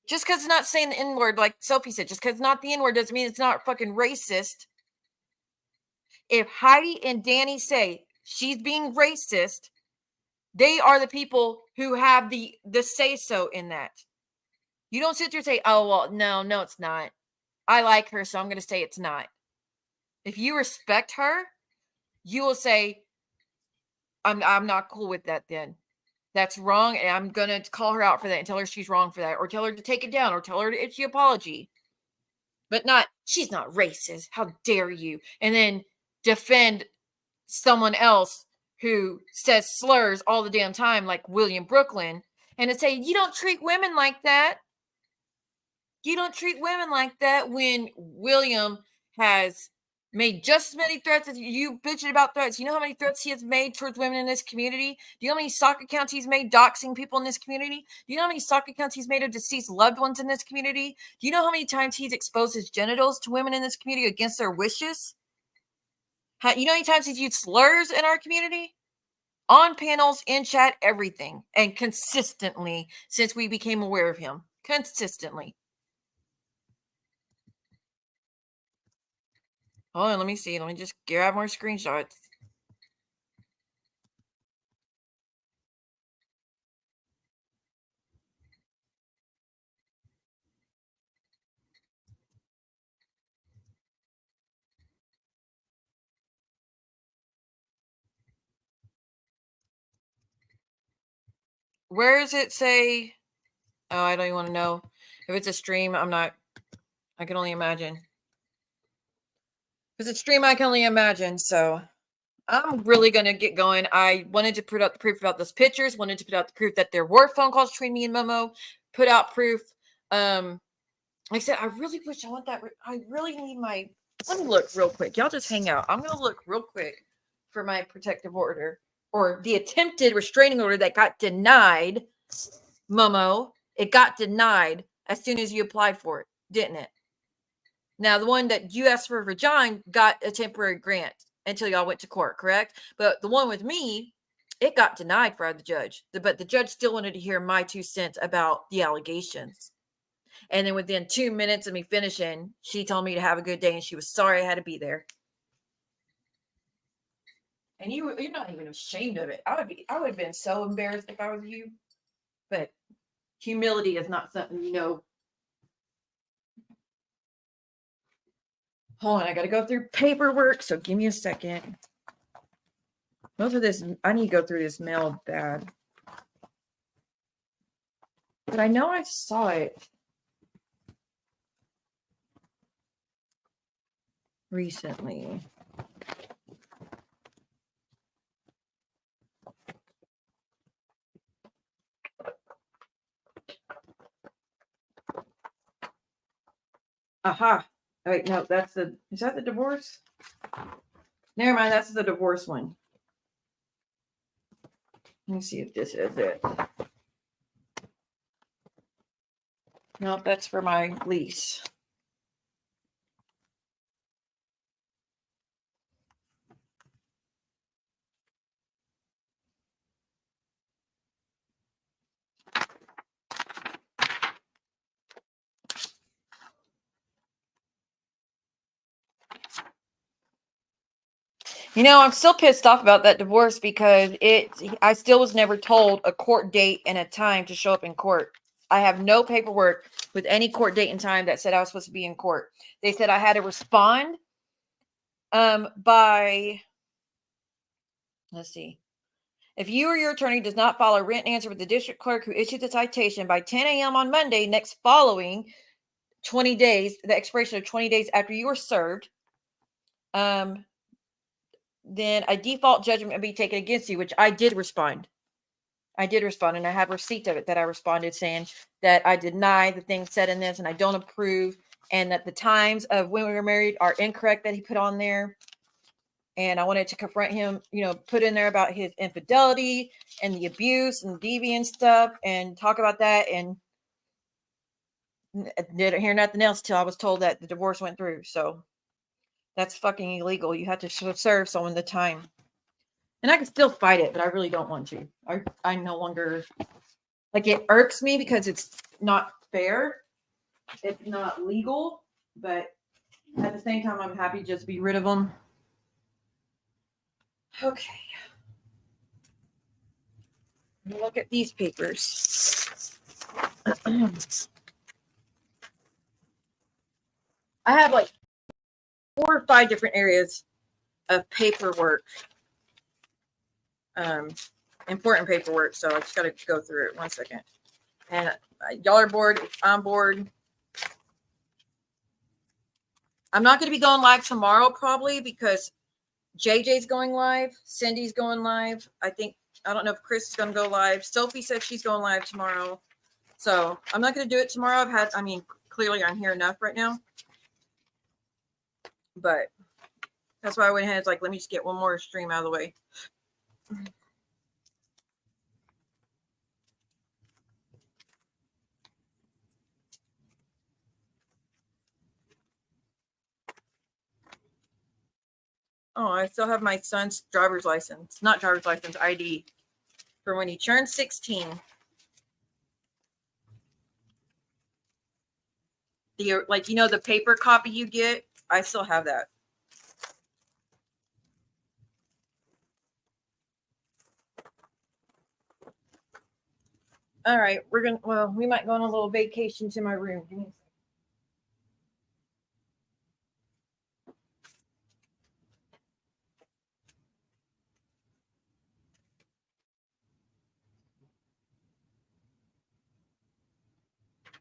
Just because it's not saying the N-word, like Sophie said, just because it's not the N-word doesn't mean it's not fucking racist. If Heidi and Danny say she's being racist, they are the people who have the say-so in that. You don't sit there and say, oh, well, no, it's not. I like her, so I'm going to say it's not. If you respect her, you will say, I'm not cool with that then. That's wrong, and I'm going to call her out for that and tell her she's wrong for that, or tell her to take it down, or tell her it's the apology. But not, she's not racist. How dare you? And then defend someone else who says slurs all the damn time, like William Brooklyn, and to say, you don't treat women like that. You don't treat women like that when William has made just as many threats as you bitching about threats. You know how many threats he has made towards women in this community? Do you know how many soccer accounts he's made doxing people in this community? Do you know how many soccer accounts he's made of deceased loved ones in this community? Do you know how many times he's exposed his genitals to women in this community against their wishes? You know how many times he's used slurs in our community? On panels, in chat, everything. And consistently since we became aware of him. Consistently. Hold on, let me see. Let me just grab more screenshots. Where does it say? Oh, I don't even want to know. If it's a stream, I'm not. I can only imagine. If it's a stream, I can only imagine. So I'm really going to get going. I wanted to put out the proof about those pictures, wanted to put out the proof that there were phone calls between me and Momo, put out proof. Like I said, I really wish I want that. I really need my, let me look real quick. Y'all just hang out. I'm going to look real quick for my protective order or the attempted restraining order that got denied. Momo, it got denied as soon as you applied for it, didn't it? Now, the one that you asked for John got a temporary grant until y'all went to court, correct? But the one with me, it got denied by the judge. But the judge still wanted to hear my 2 cents about the allegations. And then within 2 minutes of me finishing, she told me to have a good day and she was sorry I had to be there. And you're not even ashamed of it. I would have been so embarrassed if I was you. But humility is not something you know. Hold on, I got to go through paperwork, so give me a second. Most of this, I need to go through this mail bad. But I know I saw it recently. Aha. Oh, wait, no, is that the divorce? Never mind, that's the divorce one. Let me see if this is it. No, that's for my lease. You know, I'm still pissed off about that divorce because I still was never told a court date and a time to show up in court. I have no paperwork with any court date and time that said I was supposed to be in court. They said I had to respond by, let's see. If you or your attorney does not file a written answer with the district clerk who issued the citation by 10 a.m. on Monday next following 20 days, the expiration of 20 days after you were served, then a default judgment will be taken against you, which I did respond. And I have a receipt of it that I responded saying that I deny the things said in this and I don't approve, and that the times of when we were married are incorrect that he put on there. And I wanted to confront him, put in there about his infidelity and the abuse and deviant stuff and talk about that. And didn't hear nothing else till I was told that the divorce went through. So that's fucking illegal. You have to serve someone the time. And I can still fight it, but I really don't want to. I no longer, it irks me because it's not fair. It's not legal, but at the same time, I'm happy just to be rid of them. Okay. Look at these papers. I have 4 or 5 different areas of paperwork. Important paperwork, so I just got to go through it. 1 second. And y'all are bored. I'm bored. I'm not going to be going live tomorrow probably because JJ's going live. Cindy's going live. I don't know if Chris is going to go live. Sophie said she's going live tomorrow. So I'm not going to do it tomorrow. Clearly I'm here enough right now. But that's why I went ahead. It's let me just get one more stream out of the way. Oh, I still have my son's driver's license. Not driver's license, ID. For when he turns 16. The paper copy you get? I still have that. All right, we might go on a little vacation to my room. Give me a second.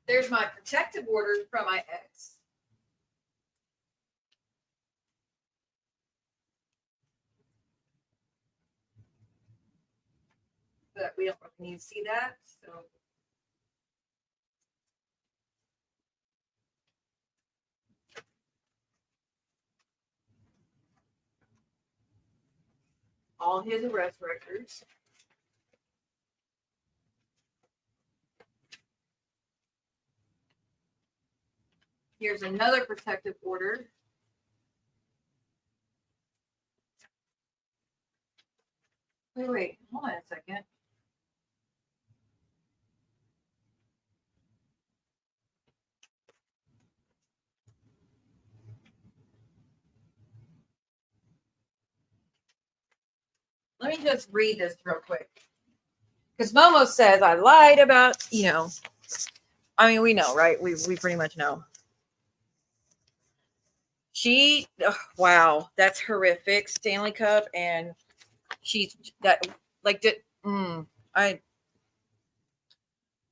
There's my protective order from my ex. But we don't really need to see that. So all his arrest records. Here's another protective order. Wait, hold on a second. Let me just read this real quick. Because Momo says I lied about, I mean, we know, right? We pretty much know. Wow, that's horrific. Stanley Cup, and she's that, like, JJ,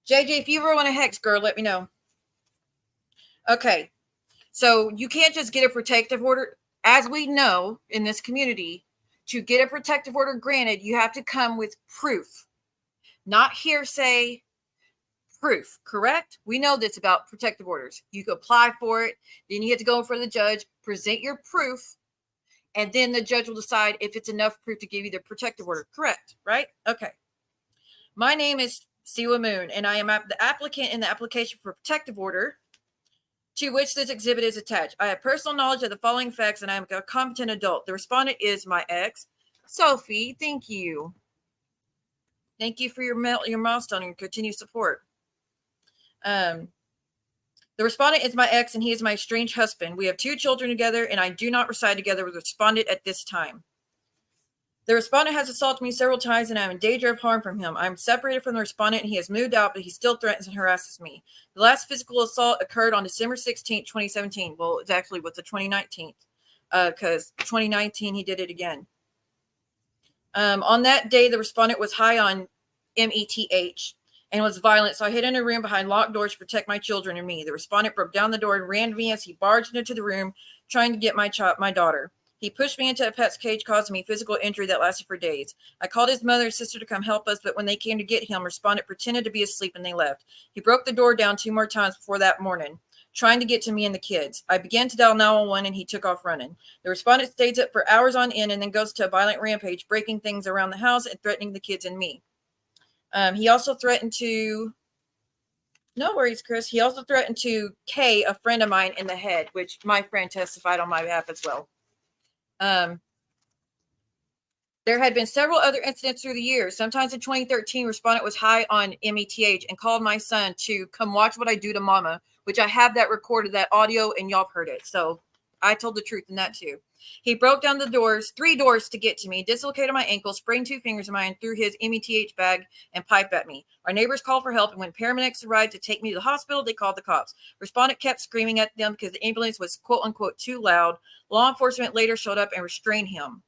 if you ever want a hex, girl, let me know. Okay, so you can't just get a protective order. As we know in this community, to get a protective order granted, you have to come with proof, not hearsay, proof, correct? We know this about protective orders. You can apply for it, then you have to go in front of the judge, present your proof, and then the judge will decide if it's enough proof to give you the protective order, correct? Right? Okay. My name is Siwa Moon, and I am the applicant in the application for protective order to which this exhibit is attached. I have personal knowledge of the following facts, and I am a competent adult. The respondent is my ex, Sophie. Thank you. Thank you for your milestone and your continued support. The respondent is my ex, and he is my estranged husband. We have 2 children together, and I do not reside together with the respondent at this time. The respondent has assaulted me several times, and I am in danger of harm from him. I am separated from the respondent, and he has moved out, but he still threatens and harasses me. The last physical assault occurred on December 16th, 2017. Well, it's actually the 2019th, because 2019 he did it again. On that day, the respondent was high on METH and was violent, so I hid in a room behind locked doors to protect my children and me. The respondent broke down the door and ran me as he barged into the room, trying to get my daughter. He pushed me into a pet's cage, causing me physical injury that lasted for days. I called his mother and sister to come help us, but when they came to get him, respondent pretended to be asleep and they left. He broke the door down 2 more times before that morning, trying to get to me and the kids. I began to dial 911 and he took off running. The respondent stays up for hours on end and then goes to a violent rampage, breaking things around the house and threatening the kids and me. He also threatened to, no worries, Chris. He also threatened to Kay, a friend of mine, in the head, which my friend testified on my behalf as well. There had been several other incidents through the years. Sometimes in 2013, respondent was high on METH and called my son to come watch what I do to mama, which I have that recorded, that audio, and y'all heard it. So I told the truth in that too. He broke down the doors, 3 doors to get to me, dislocated my ankle, sprained 2 fingers of mine, threw his METH bag and pipe at me. Our neighbors called for help, and when paramedics arrived to take me to the hospital, they called the cops. Respondent kept screaming at them because the ambulance was quote unquote too loud. Law enforcement later showed up and restrained him.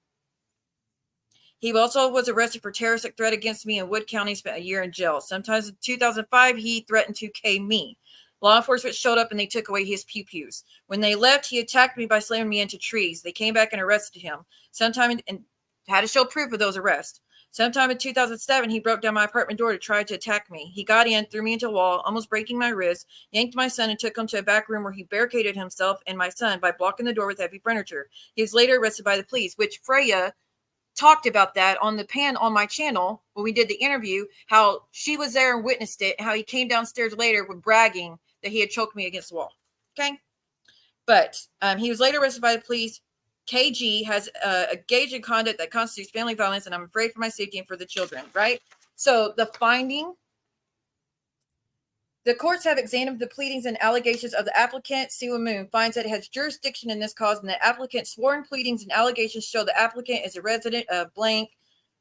He also was arrested for terroristic threat against me in Wood County, spent a year in jail. Sometimes in 2005, he threatened to K me. Law enforcement showed up and they took away his pew-pews. When they left, he attacked me by slamming me into trees. They came back and arrested him. Sometime and had to show proof of those arrests. Sometime in 2007, he broke down my apartment door to try to attack me. He got in, threw me into a wall, almost breaking my wrist, yanked my son and took him to a back room where he barricaded himself and my son by blocking the door with heavy furniture. He was later arrested by the police, which Freya talked about that on the on my channel when we did the interview, how she was there and witnessed it, how he came downstairs later with bragging that he had choked me against the wall. Okay. But he was later arrested by the police. KG has engaged in conduct that constitutes family violence, and I'm afraid for my safety and for the children, right? So the finding, the courts have examined the pleadings and allegations of the applicant. Siwa Moon finds that it has jurisdiction in this cause, and the applicant's sworn pleadings and allegations show the applicant is a resident of blank.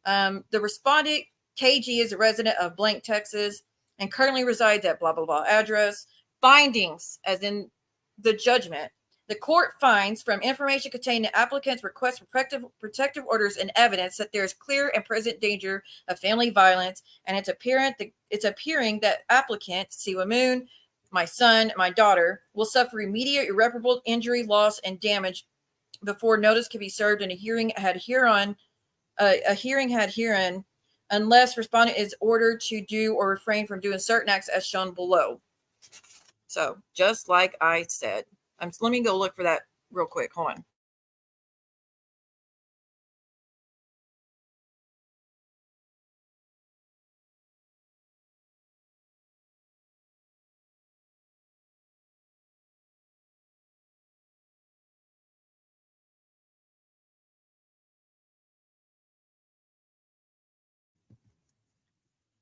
The respondent, KG, is a resident of blank, Texas, and currently resides at blah, blah, blah address. Findings, as in the judgment. The court finds from information contained in the applicant's request for protective orders and evidence that there is clear and present danger of family violence, and it's appearing that applicant, Siwa Moon, my son, my daughter, will suffer immediate irreparable injury, loss, and damage before notice can be served and a hearing had herein, unless respondent is ordered to do or refrain from doing certain acts as shown below. So, just like I said, let me go look for that real quick. Hold on.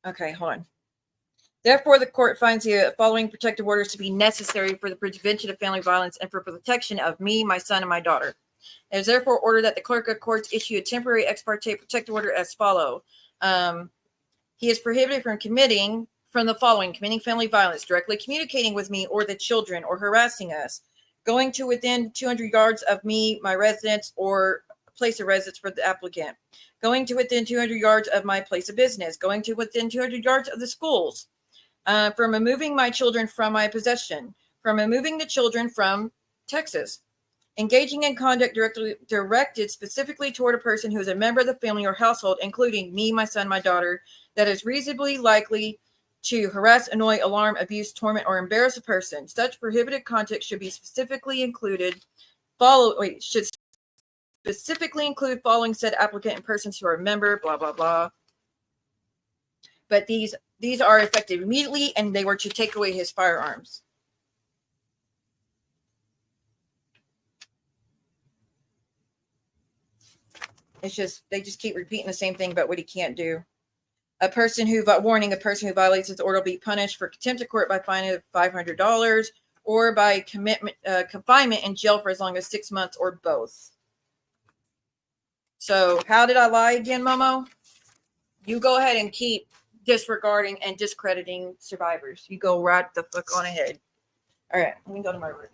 Okay, hold on. Therefore, the court finds the following protective orders to be necessary for the prevention of family violence and for protection of me, my son, and my daughter. It is therefore ordered that the clerk of courts issue a temporary ex parte protective order as follows. He is prohibited from committing the following: committing family violence, directly communicating with me or the children, or harassing us, going to within 200 yards of me, my residence, or place of residence for the applicant, going to within 200 yards of my place of business, going to within 200 yards of the schools, from removing my children from my possession, from removing the children from Texas, engaging in conduct directed specifically toward a person who is a member of the family or household, including me, my son, my daughter, that is reasonably likely to harass, annoy, alarm, abuse, torment, or embarrass a person. Such prohibited conduct should specifically include following said applicant and persons who are a member, blah, blah, blah. But these are effective immediately, and they were to take away his firearms. It's just, they just keep repeating the same thing about what he can't do. A person who violates this order will be punished for contempt of court by fine of $500 or by confinement in jail for as long as 6 months or both. So how did I lie again, Momo? You go ahead and keep disregarding and discrediting survivors. You go right the fuck on ahead. All right, let me go to my room.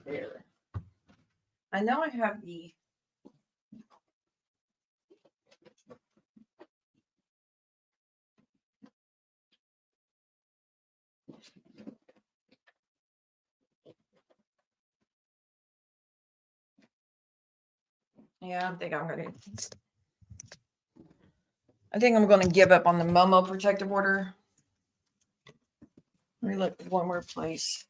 There. I know I have the I think I'm gonna give up on the Momo protective order. Let me look one more place.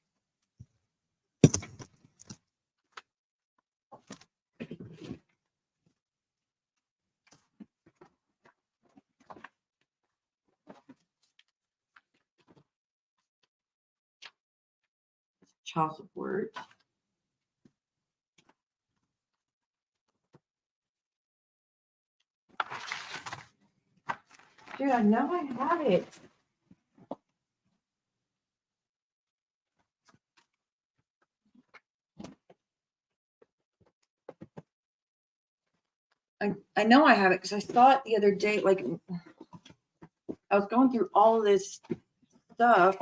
Child support. Dude, I know I have it. I know I have it because I saw it the other day. Like, I was going through all this stuff.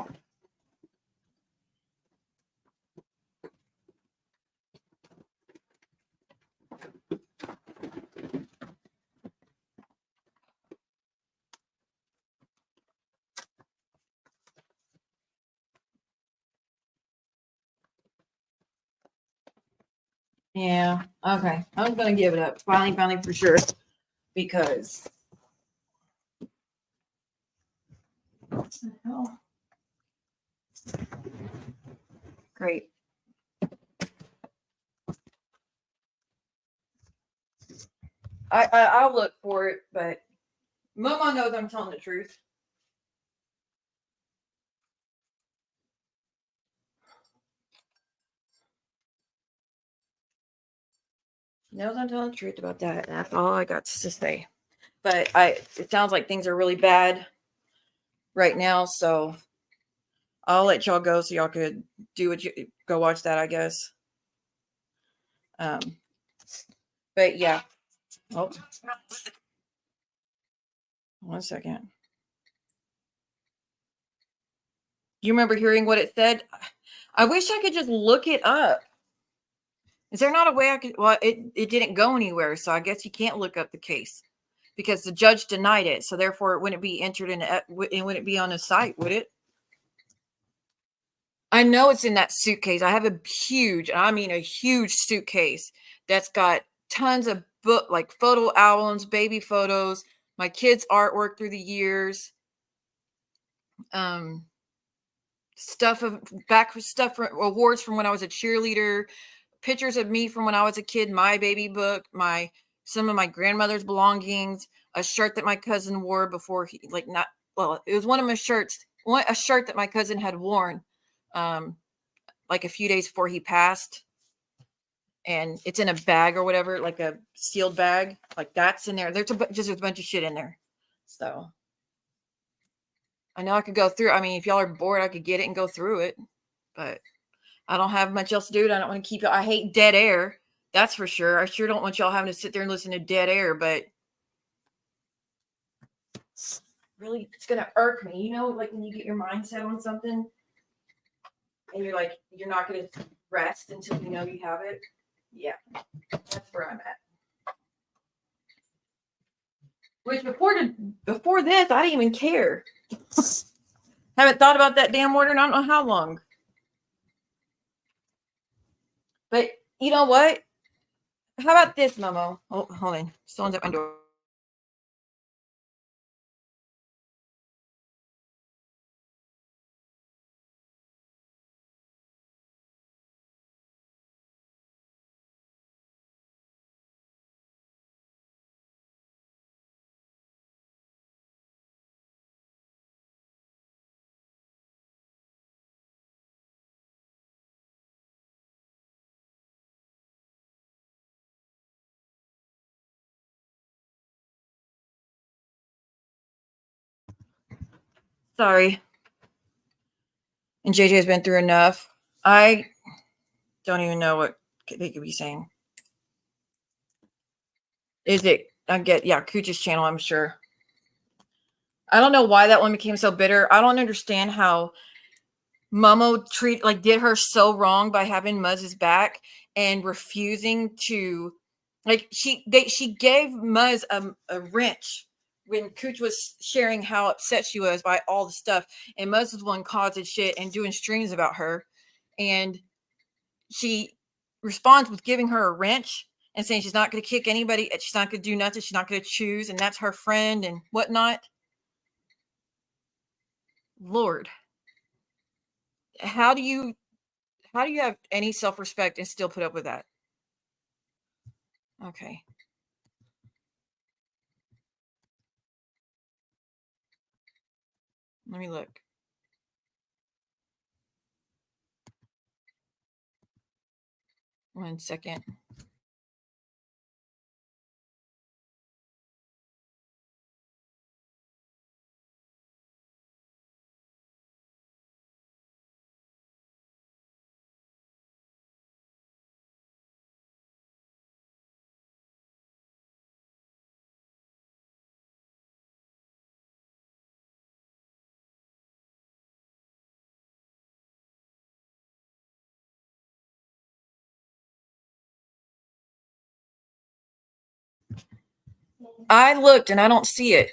Yeah, okay. I was gonna give it up. Finally for sure. Because what the hell? Great. I'll look for it, but Momo knows I'm telling the truth. She knows I'm telling the truth about that. And that's all I got to say. But it sounds like things are really bad right now, so I'll let y'all go so y'all could go watch that, I guess. But yeah. Oh. 1 second. You remember hearing what it said? I wish I could just look it up. Is there not a way I could? Well, it didn't go anywhere, so I guess you can't look up the case because the judge denied it. So therefore, it wouldn't be entered in. It wouldn't be on the site, would it? I know it's in that suitcase. I have a huge, I mean a huge suitcase that's got tons of book like photo albums, baby photos, my kids' artwork through the years, um, stuff for awards from when I was a cheerleader, pictures of me from when I was a kid, my baby book, some of my grandmother's belongings, a shirt that my cousin wore before he it was one of my shirts, a shirt that my cousin had worn. Like a few days before he passed, and it's in a bag or whatever, like a sealed bag, like that's in there. There's just a bunch of shit in there. So I know I could go through. I mean, if y'all are bored, I could get it and go through it, but I don't have much else to do. I don't want to keep it. I hate dead air. That's for sure. I sure don't want y'all having to sit there and listen to dead air, but really, it's going to irk me. You know, like when you get your mind set on something and you're like, you're not going to rest until you know you have it. Yeah, that's where I'm at. Which before this, I didn't even care. Haven't thought about that damn order in I don't know how long. But you know what? How about this, Momo? Oh, hold on. Someone's at my door. Sorry. And JJ's been through enough. I don't even know what they could be saying. Is it? I get, yeah, Cooch's channel, I'm sure. I don't know why that one became so bitter. I don't understand how Momo did her so wrong by having Muzz's back and refusing to, like, she gave Muzz a wrench when Cooch was sharing how upset she was by all the stuff, and Muzz was one causing shit and doing streams about her, and she responds with giving her a wrench and saying she's not going to kick anybody, she's not going to do nothing, she's not going to choose, and that's her friend and whatnot. Lord, how do you have any self-respect and still put up with that? Okay. Let me look. One second. I looked and I don't see it,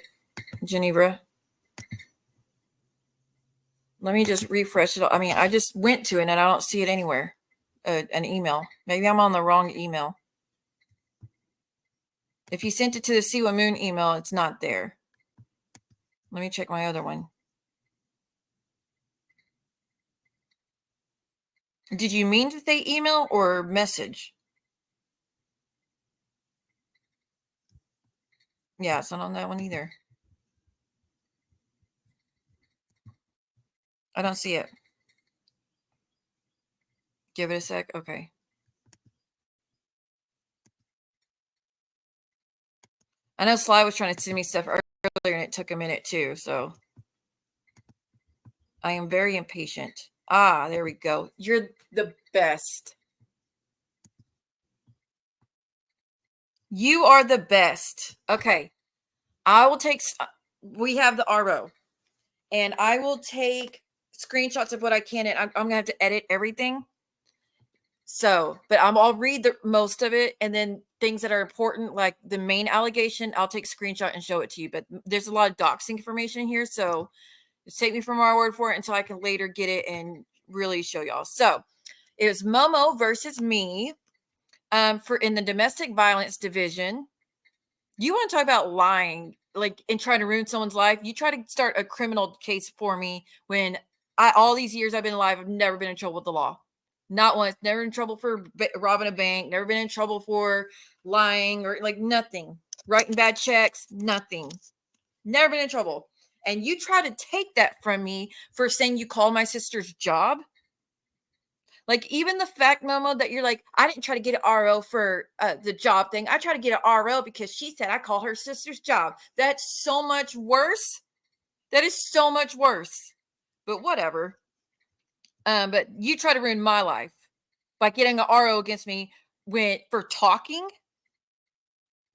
Geneva. Let me just refresh it. I mean, I just went to it and I don't see it anywhere. An email. Maybe I'm on the wrong email. If you sent it to the Siwa Moon email, it's not there. Let me check my other one. Did you mean to say email or message? Yeah, it's not on that one either. I don't see it. Give it a sec. Okay. I know Sly was trying to send me stuff earlier and it took a minute too, so I am very impatient. Ah, there we go. You're the best. You are the best. Okay. I will take, we have the RO, and I will take screenshots of what I can, and I'm going to have to edit everything. So, but I'll read most of it, and then things that are important, like the main allegation, I'll take a screenshot and show it to you. But there's a lot of doxing information here, so just take me from our word for it until I can later get it and really show y'all. So it was Momo versus me for in the domestic violence division. You want to talk about lying, like, and trying to ruin someone's life? You try to start a criminal case for me when all these years I've been alive, I've never been in trouble with the law. Not once. Never in trouble for robbing a bank. Never been in trouble for lying or like nothing. Writing bad checks. Nothing. Never been in trouble. And you try to take that from me for saying you called my sister's job. Like, even the fact, Momo, that you're like, I didn't try to get an RO for the job thing. I tried to get an RO because she said I called her sister's job. That's so much worse. That is so much worse. But whatever. But you try to ruin my life by getting an RO against me for talking.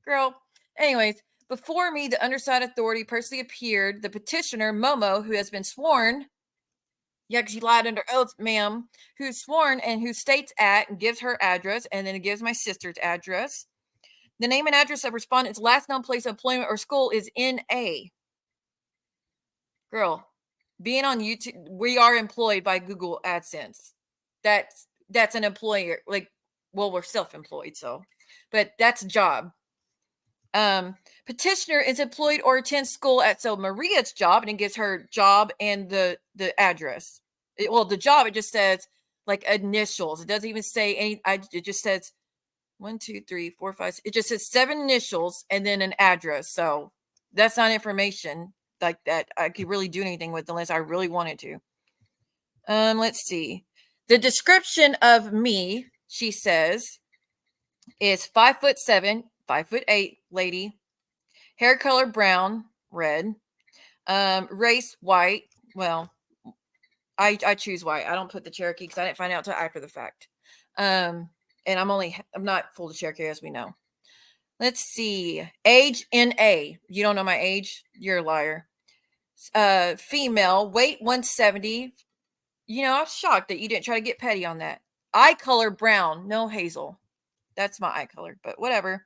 Girl. Anyways, before me, the underside authority personally appeared the petitioner, Momo, who has been sworn. Yeah, because you lied under oath, ma'am. Who's sworn and who states at and gives her address, and then it gives my sister's address. The name and address of respondent's last known place of employment or school is NA. Girl, being on YouTube, we are employed by Google AdSense. That's an employer. Like, well, we're self-employed, so, but that's a job. Petitioner is employed or attends school at Maria's job, and it gives her job and the address. The job, it just says like initials. It doesn't even say any. It just says 1, 2, 3, 4, 5. It just says 7 initials and then an address. So that's not information like that I could really do anything with unless I really wanted to. Let's see. The description of me, she says, is 5'7", 5'8" lady, hair color brown, red, race white. Well, I choose white. I don't put the Cherokee because I didn't find out until after the fact. And I'm not full of Cherokee, as we know. Let's see. Age, NA. You don't know my age? You're a liar. Female, weight 170. You know, I was shocked that you didn't try to get petty on that. Eye color brown, no hazel. That's my eye color, but whatever.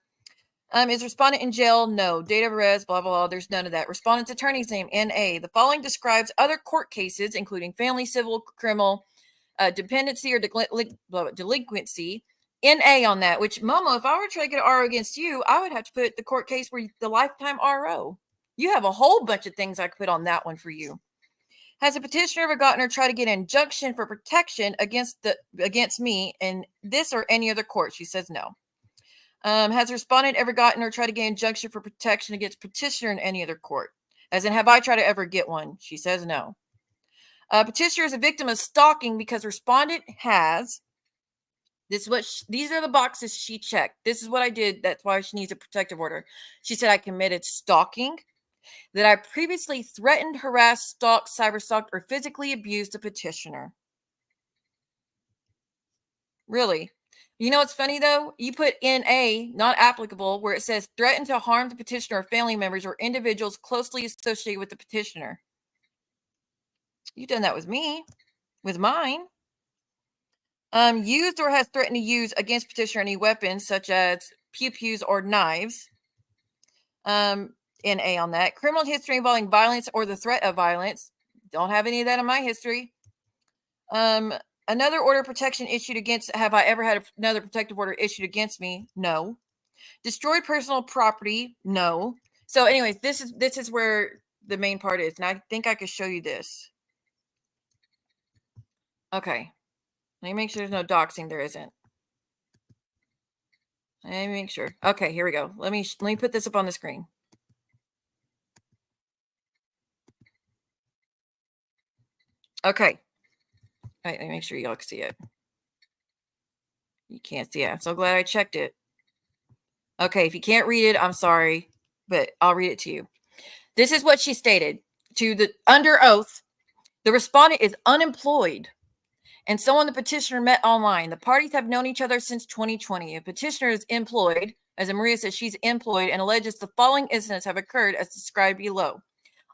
Is respondent in jail? No. Date of arrest, blah, blah, blah. There's none of that. Respondent's attorney's name, NA. The following describes other court cases, including family, civil, criminal, dependency, or delinquency. NA on that, which, Momo, if I were to try to get an RO against you, I would have to put the court case where the lifetime RO. You have a whole bunch of things I could put on that one for you. Has a petitioner ever gotten or tried to get an injunction for protection against me in this or any other court? She says no. Has respondent ever gotten or tried to get an injunction for protection against petitioner in any other court? As in, have I tried to ever get one? She says no. Petitioner is a victim of stalking because respondent has. These are the boxes she checked. This is what I did. That's why she needs a protective order. She said I committed stalking, that I previously threatened, harassed, stalked, cyberstalked, or physically abused a petitioner. Really? You know what's funny, though? You put NA, not applicable, where it says threaten to harm the petitioner or family members or individuals closely associated with the petitioner. You've done that with me, with mine. Used or has threatened to use against petitioner any weapons, such as pew-pews or knives. NA on that. Criminal history involving violence or the threat of violence. Don't have any of that in my history. Another order of protection issued against. Have I ever had another protective order issued against me? No. Destroyed personal property? No. So, anyways, this is where the main part is, and I think I could show you this. Okay. Let me make sure there's no doxing. There isn't. Let me make sure. Okay, here we go. Let me put this up on the screen. Okay. All right, let me make sure y'all can see it. You can't see it. I'm so glad I checked it. Okay, if you can't read it, I'm sorry, but I'll read it to you. This is what she stated under oath. The respondent is unemployed and someone the petitioner met online. The parties have known each other since 2020. A petitioner is employed, as Maria says, she's employed, and alleges the following incidents have occurred as described below.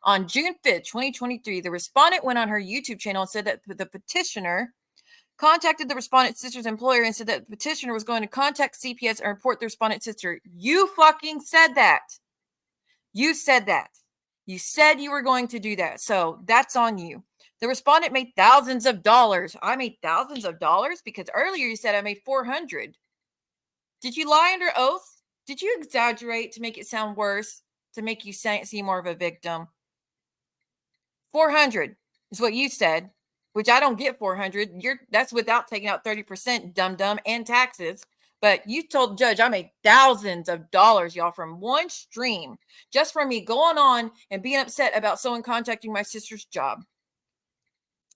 On June 5th, 2023, the respondent went on her YouTube channel and said that the petitioner contacted the respondent's sister's employer and said that the petitioner was going to contact CPS and report the respondent's sister. You fucking said that. You said that. You said you were going to do that. So that's on you. The respondent made thousands of dollars. I made thousands of dollars because earlier you said I made 400. Did you lie under oath? Did you exaggerate to make it sound worse? To make you seem more of a victim? 400 is what you said, which I don't get 400. That's without taking out 30%, dum-dum, and taxes. But you told the judge I made thousands of dollars, y'all, from one stream, just from me going on and being upset about someone contacting my sister's job.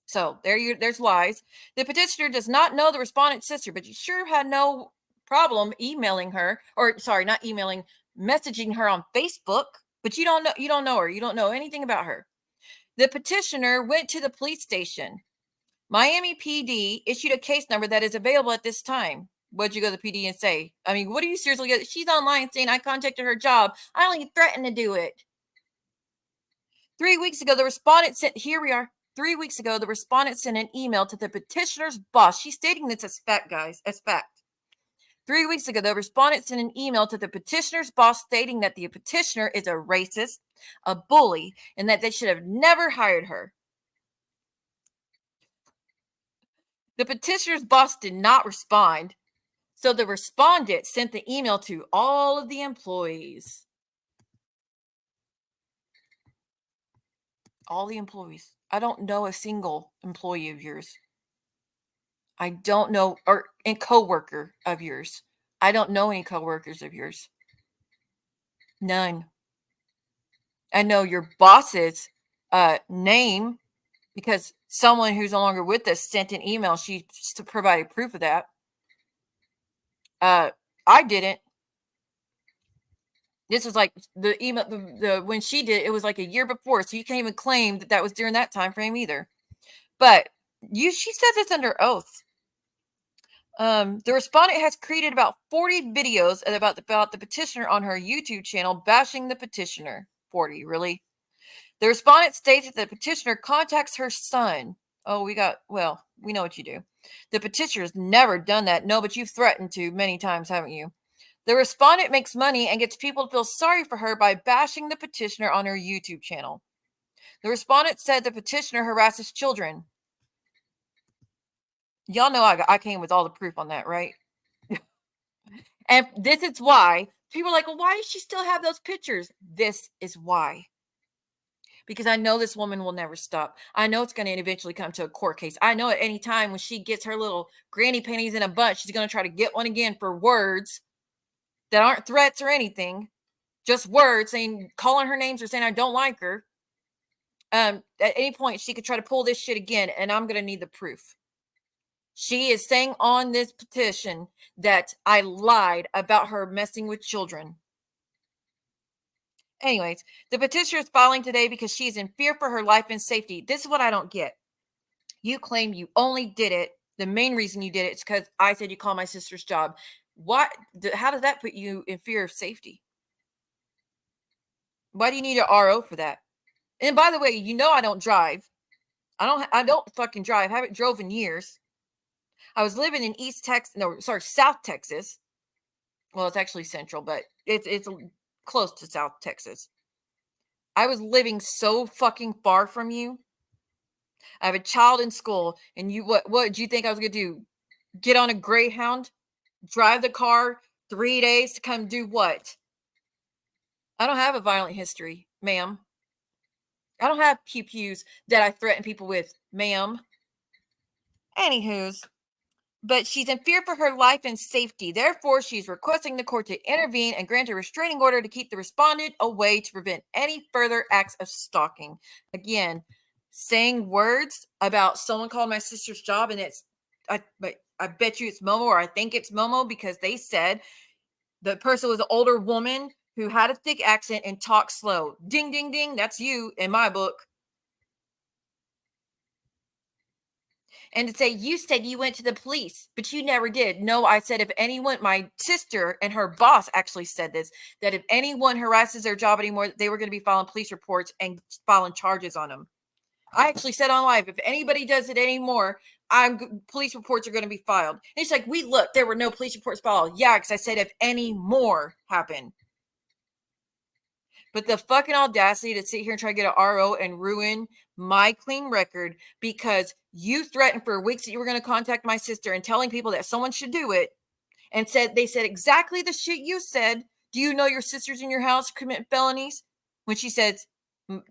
So there's lies. The petitioner does not know the respondent's sister, but you sure had no problem emailing her, or sorry, not emailing, messaging her on Facebook. But you don't know her. You don't know anything about her. The petitioner went to the police station. Miami PD issued a case number that is available at this time. What'd you go to the PD and say? I mean, what do you seriously get? She's online saying I contacted her job. I only threatened to do it. 3 weeks ago, the respondent sent, here we are. 3 weeks ago, the respondent sent an email to the petitioner's boss. She's stating this as fact, guys, as fact. 3 weeks ago, the respondent sent an email to the petitioner's boss stating that the petitioner is a racist, a bully, and that they should have never hired her. The petitioner's boss did not respond, so the respondent sent the email to all of the employees. All the employees. I don't know a single employee of yours. I don't know, or a coworker of yours. I don't know any coworkers of yours. None. I know your boss's name because someone who's no longer with us sent an email. She provided proof of that. I didn't. This was like the email, when she did, it was like a year before. So you can't even claim that was during that time frame either. But she said this under oath. The respondent has created about 40 videos about the petitioner on her YouTube channel, bashing the petitioner. 40, really? The respondent states that the petitioner contacts her son. Oh, we know what you do. The petitioner's never done that. No, but you've threatened to many times, haven't you? The respondent makes money and gets people to feel sorry for her by bashing the petitioner on her YouTube channel. The respondent said the petitioner harasses children. Y'all know I came with all the proof on that, right? And this is why people are like, well, why does she still have those pictures? This is why. Because I know this woman will never stop. I know it's going to eventually come to a court case. I know at any time when she gets her little granny panties in a bunch, she's going to try to get one again for words that aren't threats or anything. Just words saying, calling her names or saying I don't like her. At any point, she could try to pull this shit again, and I'm going to need the proof. She is saying on this petition that I lied about her messing with children. Anyways, the petitioner is filing today because she is in fear for her life and safety. This is what I don't get. You claim you only did it. The main reason you did it is because I said you call my sister's job. How does that put you in fear of safety? Why do you need an RO for that? And by the way, I don't drive. I don't fucking drive. I haven't drove in years. I was living in South Texas. Well, it's actually Central, but it's close to South Texas. I was living so fucking far from you. I have a child in school, and what do you think I was going to do? Get on a Greyhound, drive the car 3 days to come do what? I don't have a violent history, ma'am. I don't have pew-pews that I threaten people with, ma'am. Anywho's. But she's in fear for her life and safety. Therefore, she's requesting the court to intervene and grant a restraining order to keep the respondent away to prevent any further acts of stalking. Again, saying words about someone called my sister's job, and I bet you it's Momo, or I think it's Momo, because they said the person was an older woman who had a thick accent and talked slow. Ding, ding, ding. That's you in my book. And to say, you said you went to the police, but you never did. No, I said if anyone, my sister and her boss actually said this, that if anyone harasses their job anymore, they were going to be filing police reports and filing charges on them. I actually said on live, if anybody does it anymore, police reports are going to be filed. And it's like, there were no police reports filed. Yeah, because I said if any more happen. But the fucking audacity to sit here and try to get an RO and ruin my clean record because you threatened for weeks that you were going to contact my sister and telling people that someone should do it, and they said exactly the shit you said. Do you know your sister's in your house commit felonies? When she says, what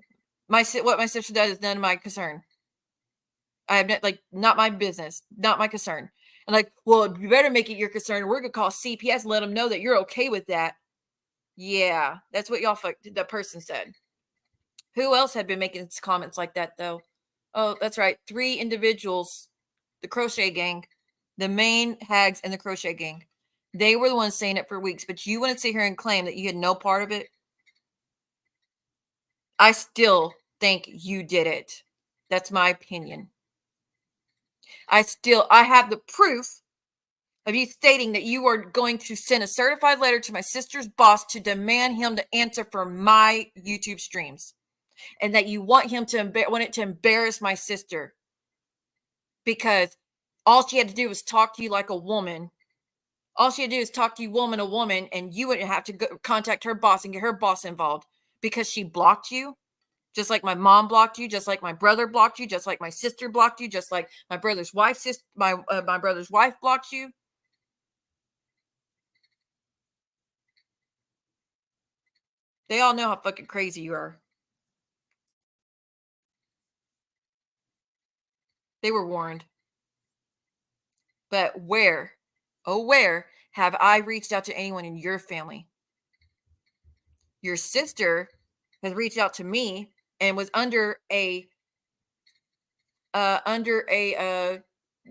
my sister does is none of my concern. I have not my business, not my concern. And like, well, you better make it your concern. We're gonna call CPS and let them know that you're okay with that. Yeah, that's what the person said. Who else had been making comments like that though? Oh, that's right. 3 individuals, the crochet gang, the main hags and the crochet gang. They were the ones saying it for weeks, but you want to sit here and claim that you had no part of it? I still think you did it. That's my opinion. I have the proof of you stating that you are going to send a certified letter to my sister's boss to demand him to answer for my YouTube streams, and that you want him to embarrass my sister because all she had to do was talk to you like a woman. All she had to do is talk to you woman to woman, and you wouldn't have to contact her boss and get her boss involved because she blocked you. Just like my mom blocked you, just like my brother blocked you, just like my sister blocked you, just like my brother's wife, my brother's wife blocked you. They all know how fucking crazy you are. They were warned. But where have I reached out to anyone in your family? Your sister has reached out to me and was under a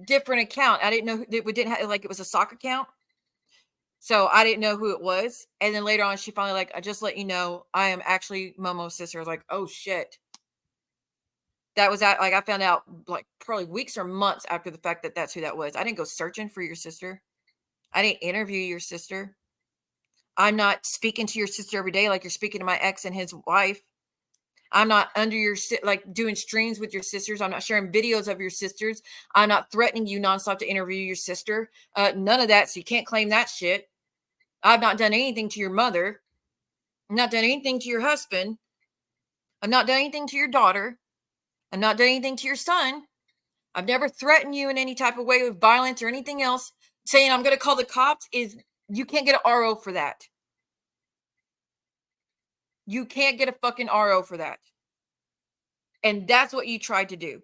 different account. I didn't know it didn't have, like, it was a sock account. So I didn't know who it was. And then later on, she finally like, I just let you know, I am actually Momo's sister. I was like, oh shit. That was I found out like probably weeks or months after the fact that that's who that was. I didn't go searching for your sister. I didn't interview your sister. I'm not speaking to your sister every day like you're speaking to my ex and his wife. I'm not under your doing streams with your sisters. I'm not sharing videos of your sisters. I'm not threatening you nonstop to interview your sister. None of that. So you can't claim that shit. I've not done anything to your mother. I've not done anything to your husband. I've not done anything to your daughter. I've not done anything to your son. I've never threatened you in any type of way with violence or anything else. Saying I'm going to call the cops you can't get an RO for that. You can't get a fucking RO for that. And that's what you tried to do.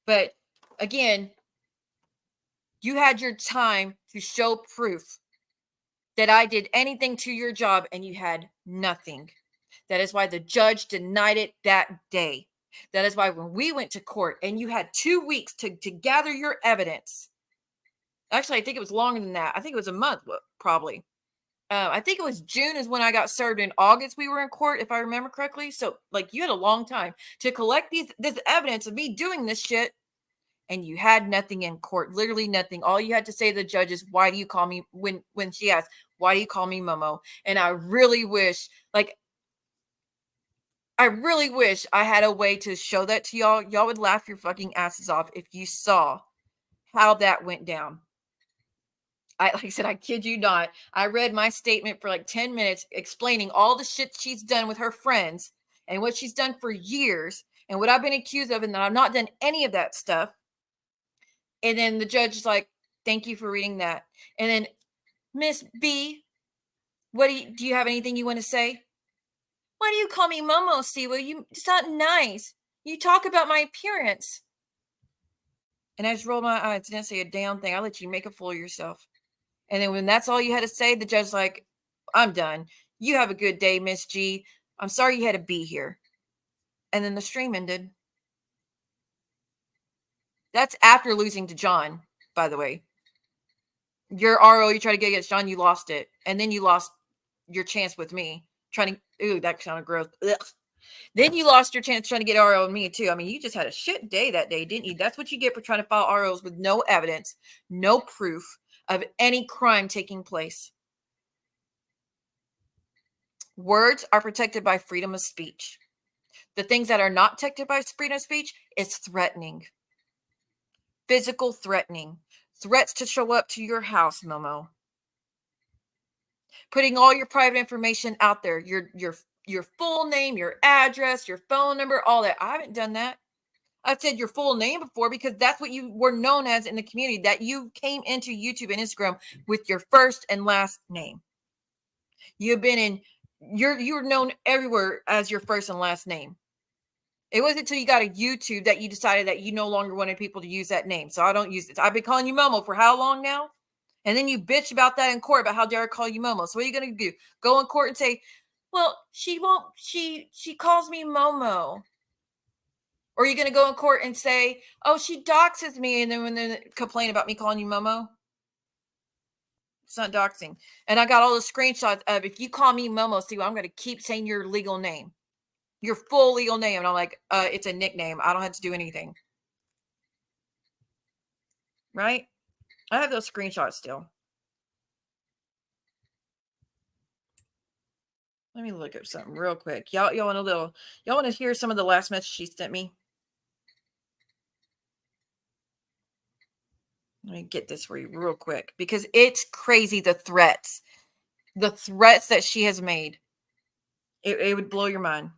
But again, you had your time to show proof that I did anything to your job, and you had nothing. That is why the judge denied it that day. That is why when we went to court and you had 2 weeks to gather your evidence. Actually, I think it was longer than that. I think it was a month, probably. I think it was June is when I got served. In August, we were in court, if I remember correctly. So, like, you had a long time to collect this evidence of me doing this shit, and you had nothing in court. Literally nothing. All you had to say to the judge is, "Why do you call me?" When she asked, "Why do you call me Momo?" And I really wish, I had a way to show that to y'all. Y'all would laugh your fucking asses off if you saw how that went down. Like I said, I kid you not. I read my statement for like 10 minutes explaining all the shit she's done with her friends and what she's done for years and what I've been accused of, and that I've not done any of that stuff. And then the judge is like, thank you for reading that. And then, Miss B, do you have anything you want to say? Why do you call me Momo, Siwa? It's not nice. You talk about my appearance. And I just rolled my eyes. Didn't say a damn thing. I'll let you make a fool of yourself. And then when that's all you had to say, the judge's like, I'm done. You have a good day, Miss G. I'm sorry you had to be here. And then the stream ended. That's after losing to John, by the way. Your RO you tried to get against John, you lost it. And then you lost your chance with me. That sounded gross. Ugh. Then you lost your chance trying to get RO on me too. I mean, you just had a shit day that day, didn't you? That's what you get for trying to file ROs with no evidence, no proof of any crime taking place. Words are protected by freedom of speech. The things that are not protected by freedom of speech is threatening. Physical threatening. Threats to show up to your house, Momo. Putting all your private information out there. Your full name, your address, your phone number, all that. I haven't done that. I've said your full name before because that's what you were known as in the community, that you came into YouTube and Instagram with your first and last name. You've been in, you're known everywhere as your first and last name. It wasn't until you got a YouTube that you decided that you no longer wanted people to use that name. So I don't use it. I've been calling you Momo for how long now? And then you bitch about that in court about how dare I call you Momo. So what are you going to do? Go in court and say, well, she calls me Momo. Or are you going to go in court and say, oh, she doxes me, and then when they complain about me calling you Momo? It's not doxing. And I got all the screenshots of, if you call me Momo, see, I'm going to keep saying your legal name, your full legal name. And I'm like, it's a nickname. I don't have to do anything. Right? I have those screenshots still. Let me look up something real quick. Y'all want to hear some of the last message she sent me? Let me get this for you real quick because it's crazy. The threats that she has made. It would blow your mind.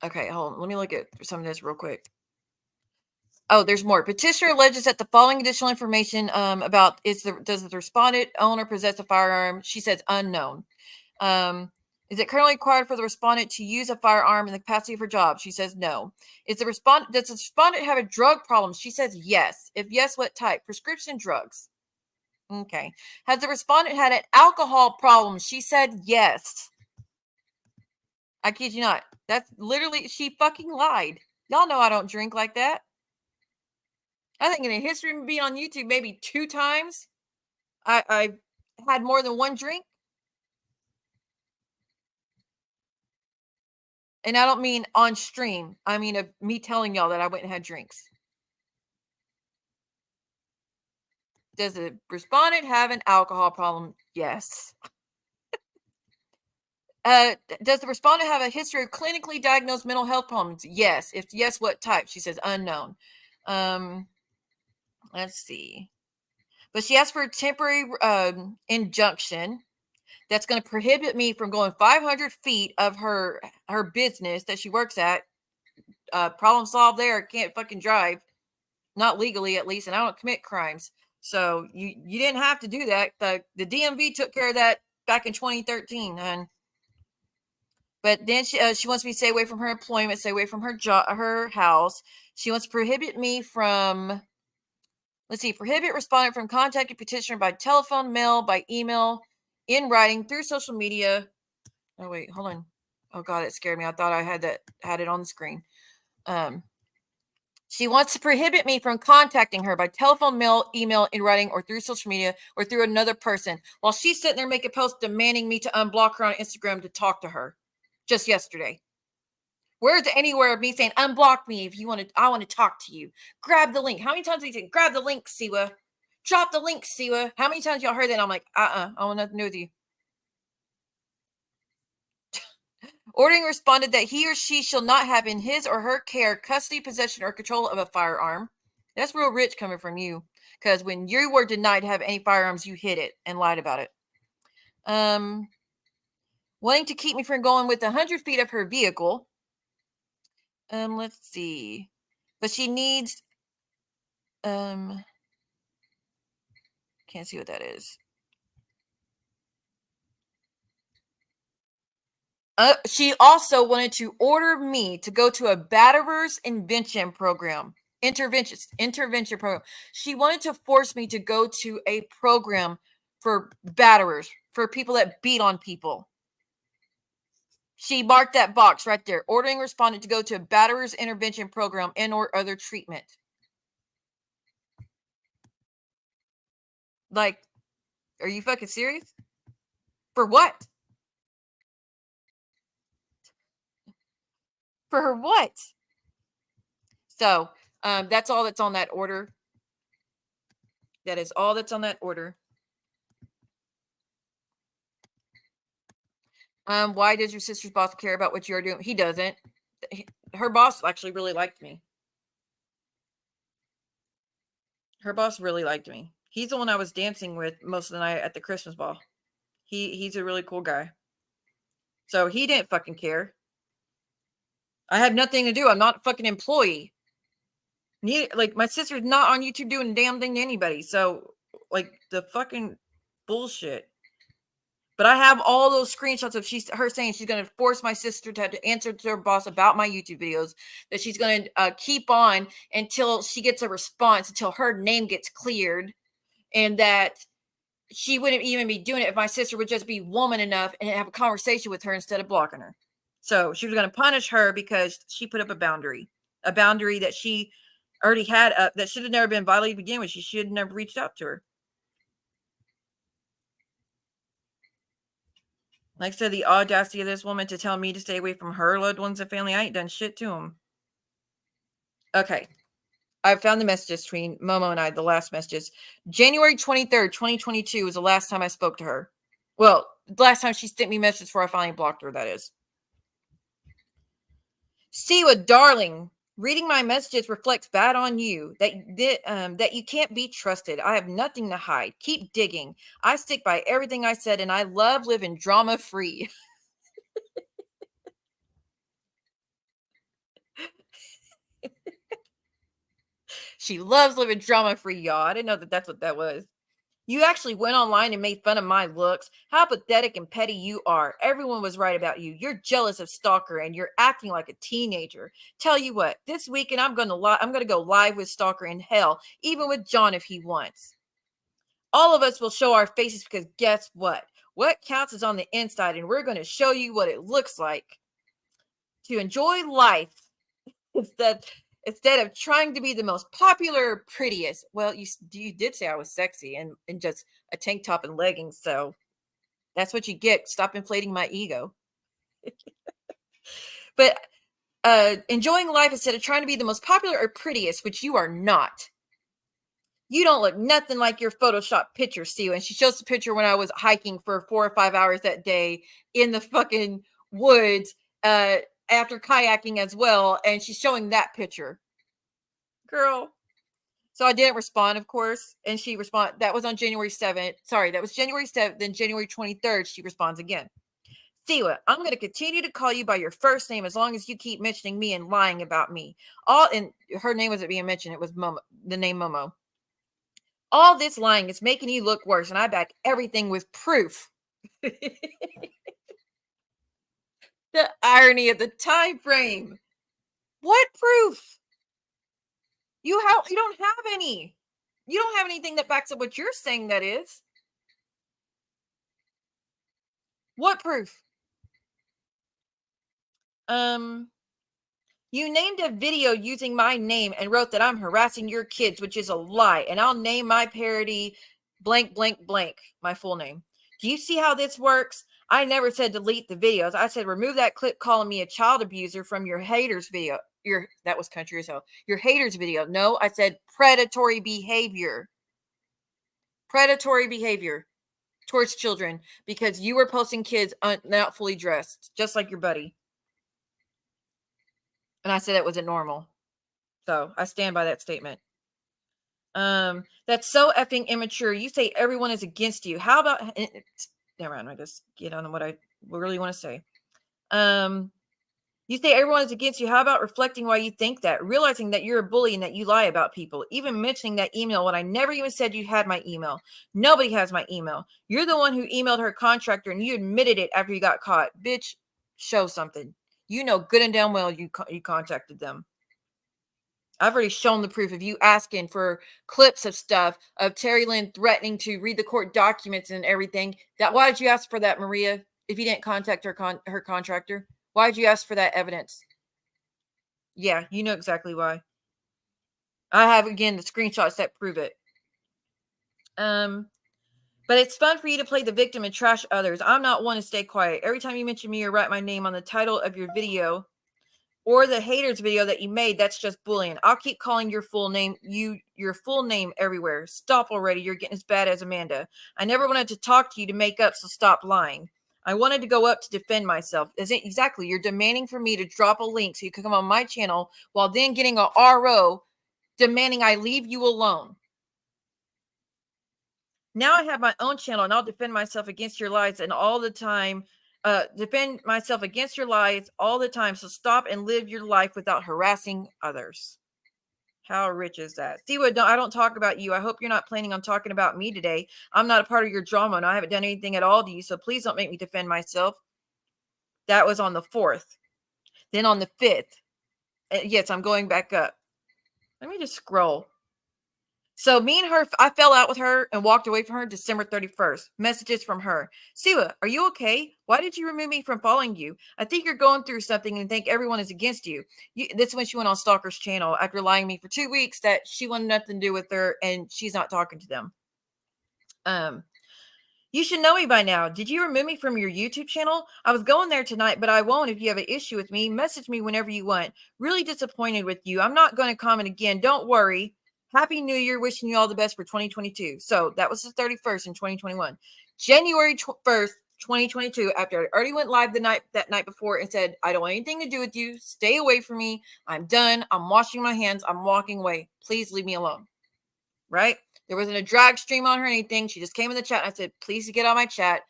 Okay, hold on. Let me look at some of this real quick. Oh, there's more. Petitioner alleges that the following additional information about does the respondent own or possess a firearm? She says unknown. Is it currently required for the respondent to use a firearm in the capacity of her job? She says no. Does the respondent have a drug problem? She says yes. If yes, what type? Prescription drugs. Okay. Has the respondent had an alcohol problem? She said yes. I kid you not. That's literally, she fucking lied. Y'all know I don't drink like that. I think in the history of being on YouTube, maybe 2 times I had more than one drink. And I don't mean on stream. I mean of me telling y'all that I went and had drinks. Does the respondent have an alcohol problem? Yes. Does the respondent have a history of clinically diagnosed mental health problems? Yes. If yes, what type? She says unknown. Let's see. But she asked for a temporary injunction that's going to prohibit me from going 500 feet of her business that she works at. Problem solved there. Can't fucking drive. Not legally, at least, and I don't commit crimes. So you didn't have to do that. The DMV took care of that back in 2013, and but then she wants me to stay away from her employment, stay away from her job, her house. She wants to prohibit me from, prohibit respondent from contacting petitioner by telephone, mail, by email, in writing, through social media. Oh wait, hold on. Oh God, it scared me. I thought I had it on the screen. She wants to prohibit me from contacting her by telephone, mail, email, in writing, or through social media, or through another person, while she's sitting there making posts demanding me to unblock her on Instagram to talk to her. Just yesterday. Where's anywhere of me saying unblock me if you want to? I want to talk to you. Grab the link. How many times did he say grab the link, Siwa? Drop the link, Siwa. How many times y'all heard that? And I'm like, I want nothing to do with you. Ordering responded that he or she shall not have in his or her care, custody, possession, or control of a firearm. That's real rich coming from you, because when you were denied to have any firearms, you hid it and lied about it. Wanting to keep me from going with 100 feet of her vehicle. Let's see. But she needs, can't see what that is. She also wanted to order me to go to a batterers intervention program. She wanted to force me to go to a program for batterers, for people that beat on people. She marked that box right there. Ordering respondent to go to a batterers intervention program and or other treatment. Like, are you fucking serious? For what? For her what? So that's all that's on that order. That is all that's on that order. Why does your sister's boss care about what you're doing? He doesn't. Her boss actually really liked me. Her boss really liked me. He's the one I was dancing with most of the night at the Christmas ball. He's a really cool guy. So he didn't fucking care. I had nothing to do. I'm not a fucking employee. Like, my sister's not on YouTube doing a damn thing to anybody. So, like, the fucking bullshit. But I have all those screenshots of her saying she's going to force my sister to answer to her boss about my YouTube videos, that she's going to keep on until she gets a response, until her name gets cleared, and that she wouldn't even be doing it if my sister would just be woman enough and have a conversation with her instead of blocking her. So she was going to punish her because she put up a boundary that she already had up, that should have never been violated to begin with. She should have never reached out to her. Like I said, the audacity of this woman to tell me to stay away from her loved ones and family. I ain't done shit to them. Okay. I found the messages between Momo and I, the last messages. January 23rd, 2022 was the last time I spoke to her. Well, the last time she sent me messages before I finally blocked her, that is. Siwa, darling, reading my messages reflects bad on you, that you can't be trusted. I have nothing to hide. Keep digging. I stick by everything I said, and I love living drama-free. She loves living drama-free, y'all. I didn't know that that's what that was. You actually went online and made fun of my looks. How pathetic and petty you are. Everyone was right about you. You're jealous of Stalker and you're acting like a teenager. Tell you what, this weekend I'm going to go live with Stalker in hell, even with John if he wants. All of us will show our faces because guess what? What counts is on the inside, and we're going to show you what it looks like to enjoy life instead of trying to be the most popular or prettiest. Well, you did say I was sexy and just a tank top and leggings, so that's what you get. Stop inflating my ego. But enjoying life instead of trying to be the most popular or prettiest, which you are not. You don't look nothing like your Photoshop picture, Sue. And she shows the picture when I was hiking for 4 or 5 hours that day in the fucking woods after kayaking as well. And she's showing that picture. Girl. So I didn't respond, of course. And she responded. That was on January 7th. Sorry, that was January 7th. Then January 23rd, she responds again. Siwa, I'm going to continue to call you by your first name as long as you keep mentioning me and lying about me. And her name wasn't being mentioned. It was Momo, the name Momo. All this lying is making you look worse, and I back everything with proof. The irony of the time frame. What proof? You don't have any. You don't have anything that backs up what you're saying, that is. What proof? You named a video using my name and wrote that I'm harassing your kids, which is a lie. And I'll name my parody blank, blank, blank, my full name. Do you see how this works? I never said delete the videos. I said remove that clip calling me a child abuser from your haters video. That was country as hell. Your haters video. No, I said predatory behavior. Predatory behavior towards children because you were posting kids not fully dressed, just like your buddy. And I said it wasn't normal. So I stand by that statement. That's so effing immature. You say everyone is against you. How about never mind, I just get on what I really want to say. You say everyone is against you. How about reflecting why you think that? Realizing that you're a bully and that you lie about people. Even mentioning that email when I never even said you had my email. Nobody has my email. You're the one who emailed her contractor and you admitted it after you got caught. Bitch, show something. You know good and damn well you contacted them. I've already shown the proof of you asking for clips of stuff, of Terry Lynn threatening to read the court documents and everything. Why did you ask for that, Maria, if you didn't contact her contractor? Why did you ask for that evidence? Yeah, you know exactly why. I have, again, the screenshots that prove it. But it's fun for you to play the victim and trash others. I'm not one to stay quiet. Every time you mention me or write my name on the title of your video or the haters video that you made, that's just bullying. I'll keep calling your full name, your full name everywhere. Stop already. You're getting as bad as Amanda. I never wanted to talk to you to make up, so stop lying. I wanted to go up to defend myself. Exactly. You're demanding for me to drop a link so you can come on my channel while then getting a RO demanding I leave you alone. Now I have my own channel and I'll defend myself against your lies and all the time. Defend myself against your lies all the time. So stop and live your life without harassing others. How rich is that? Siwa, I don't talk about you. I hope you're not planning on talking about me today. I'm not a part of your drama and I haven't done anything at all to you. So please don't make me defend myself. That was on the 4th. Then on the 5th. Yes, I'm going back up. Let me just scroll. So me and her, I fell out with her and walked away from her December 31st. Messages from her. Siwa, are you okay? Why did you remove me from following you? I think you're going through something and think everyone is against you. This is when she went on Stalker's channel after lying to me for 2 weeks that she wanted nothing to do with her and she's not talking to them. You should know me by now. Did you remove me from your YouTube channel? I was going there tonight, but I won't if you have an issue with me. Message me whenever you want. Really disappointed with you. I'm not going to comment again. Don't worry. Happy New Year. Wishing you all the best for 2022. So that was the 31st in 2021. January 1st, 2022, after I already went live that night before and said, I don't want anything to do with you. Stay away from me. I'm done. I'm washing my hands. I'm walking away. Please leave me alone. Right? There wasn't a drag stream on her or anything. She just came in the chat and I said, please get on my chat.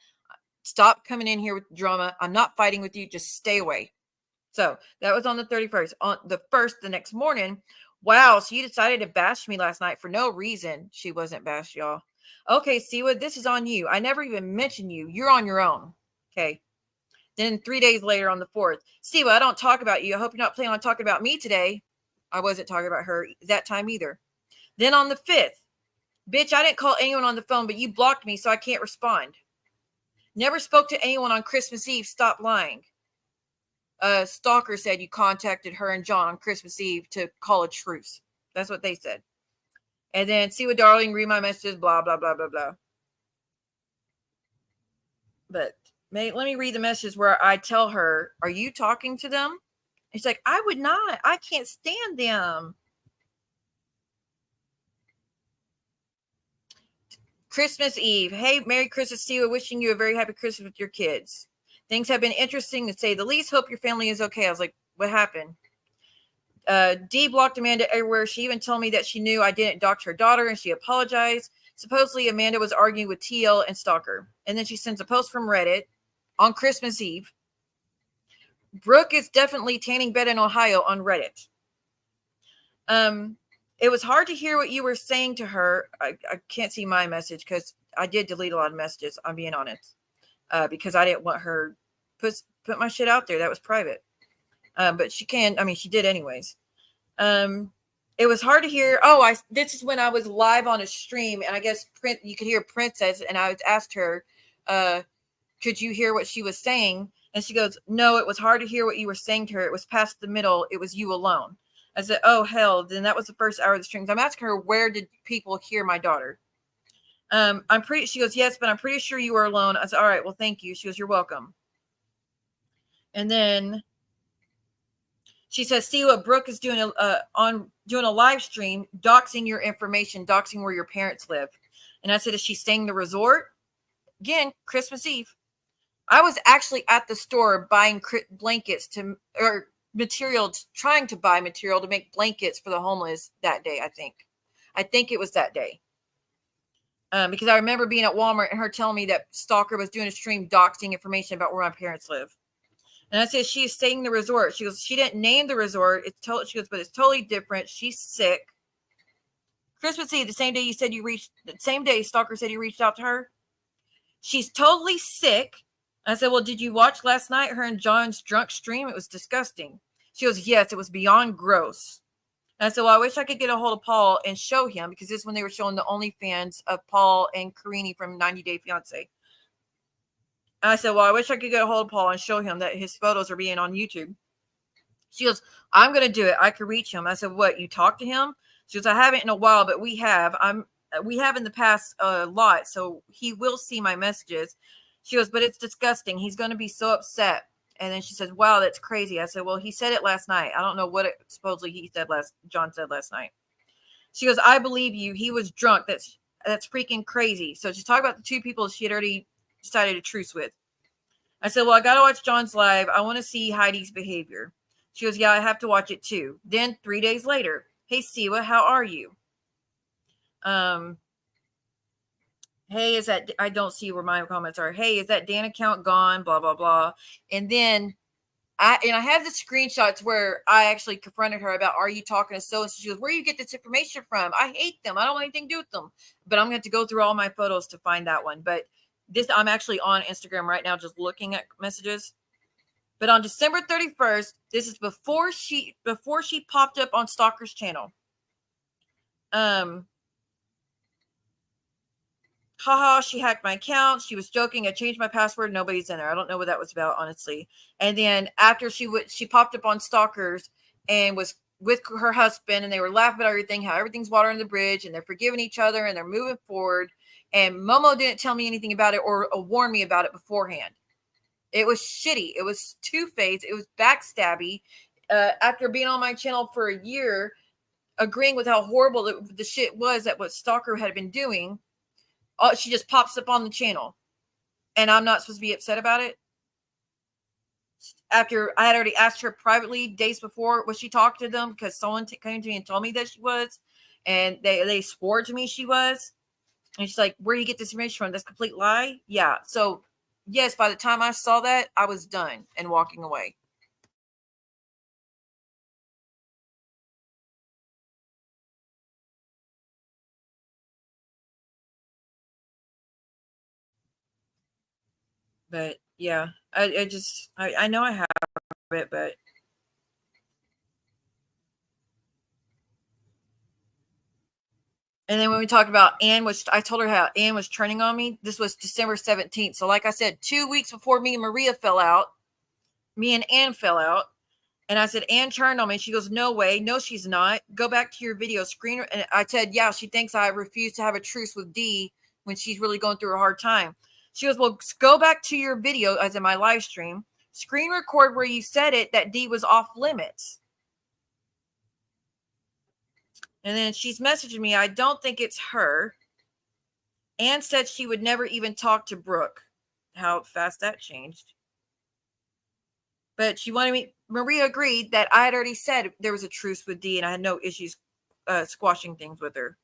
Stop coming in here with drama. I'm not fighting with you. Just stay away. So that was on the 31st. On the 1st, the next morning, wow, so you decided to bash me last night for no reason. She wasn't bashed, y'all. Okay, Siwa, this is on you. I never even mentioned you. You're on your own. Okay. Then 3 days later on the 4th, Siwa, I don't talk about you. I hope you're not planning on talking about me today. I wasn't talking about her that time either. Then on the 5th, bitch, I didn't call anyone on the phone, but you blocked me, so I can't respond. Never spoke to anyone on Christmas Eve. Stop lying. Stalker said you contacted her and John on Christmas Eve to call a truce. That's what they said. And then, Siwa, darling, read my messages, blah, blah, blah, blah, blah. But let me read the message where I tell her, are you talking to them? And she's like, I would not. I can't stand them. Christmas Eve. Hey, Merry Christmas, Siwa. Wishing you a very happy Christmas with your kids. Things have been interesting to say the least. Hope your family is okay. I was like, what happened? D blocked Amanda everywhere. She even told me that she knew I didn't dox her daughter and she apologized. Supposedly, Amanda was arguing with TL and Stalker. And then she sends a post from Reddit on Christmas Eve. Brooke is definitely tanning bed in Ohio on Reddit. It was hard to hear what you were saying to her. I can't see my message because I did delete a lot of messages, I'm being honest. Because I didn't want her put my shit out there. That was private. But she did anyways. It was hard to hear. This is when I was live on a stream, and I guess you could hear Princess, and I asked her, could you hear what she was saying? And she goes, no, it was hard to hear what you were saying to her. It was past the middle. It was you alone. I said, oh, hell. Then that was the first hour of the stream. I'm asking her, where did people hear my daughter? She goes, yes, but I'm pretty sure you were alone. I said, all right, well, thank you. She goes, you're welcome. And then she says, Siwa, Brooke is doing a live stream, doxing your information, doxing where your parents live. And I said, is she staying in the resort? Again, Christmas Eve. I was actually at the store buying blankets trying to buy material to make blankets for the homeless that day, I think it was that day. Because I remember being at Walmart and her telling me that Stalker was doing a stream doxing information about where my parents live. And I said, she's staying in the resort. She goes, she didn't name the resort. She goes, but it's totally different. She's sick. Christmas Eve, the same day Stalker said you reached out to her. She's totally sick. I said, well, did you watch last night, her and John's drunk stream? It was disgusting. She goes, yes, it was beyond gross. And I said, well, I wish I could get a hold of Paul and show him, because this is when they were showing the OnlyFans of Paul and Karini from 90 Day Fiance. And I said, well, I wish I could get a hold of Paul and show him that his photos are being on YouTube. She goes, I'm going to do it. I could reach him. I said, what, you talked to him? She goes, I haven't in a while, but we have. We have in the past a lot, so he will see my messages. She goes, but it's disgusting. He's going to be so upset. And then she says, wow, that's crazy. I said, well, he said it last night. I don't know what supposedly John said last night. She goes, I believe you. He was drunk. That's freaking crazy. So she's talking about the two people she had already decided to truce with. I said, well, I got to watch John's live. I want to see Heidi's behavior. She goes, yeah, I have to watch it too. Then 3 days later, hey, Siwa, how are you? Hey, is that, I don't see where my comments are. Hey, is that Dan account gone? Blah, blah, blah. And then I have the screenshots where I actually confronted her about, are you talking to so? And she goes, where do you get this information from? I hate them. I don't want anything to do with them. But I'm going to have to go through all my photos to find that one. But this, I'm actually on Instagram right now, just looking at messages. But on December 31st, this is before she popped up on Stalker's channel. Haha, she hacked my account. She was joking. I changed my password. Nobody's in there. I don't know what that was about, honestly. And then after she popped up on Stalkers and was with her husband, and they were laughing at everything, how everything's water under the bridge, and they're forgiving each other, and they're moving forward. And Momo didn't tell me anything about it or warn me about it beforehand. It was shitty. It was two-faced. It was backstabby. After being on my channel for a year, agreeing with how horrible the shit was that what Stalker had been doing, she just pops up on the channel. And I'm not supposed to be upset about it. After I had already asked her privately days before, was she talking to them? Because someone came to me and told me that she was. And they swore to me she was. And she's like, where do you get this information from? That's a complete lie? Yeah. So yes, by the time I saw that, I was done and walking away. But yeah, I know I have it, but and then when we talked about Anne, which I told her how Anne was turning on me, this was December 17th. So like I said, 2 weeks before me and Maria fell out, me and Anne fell out. And I said, Anne turned on me. She goes, no way. No, she's not. Go back to your video screen. And I said, yeah, she thinks I refuse to have a truce with D when she's really going through a hard time. She goes, well, go back to your video, as in my live stream, screen record where you said it, that D was off limits. And then she's messaging me, I don't think it's her. Anne said she would never even talk to Brooke. How fast that changed. But she wanted me, Maria agreed that I had already said there was a truce with D and I had no issues squashing things with her.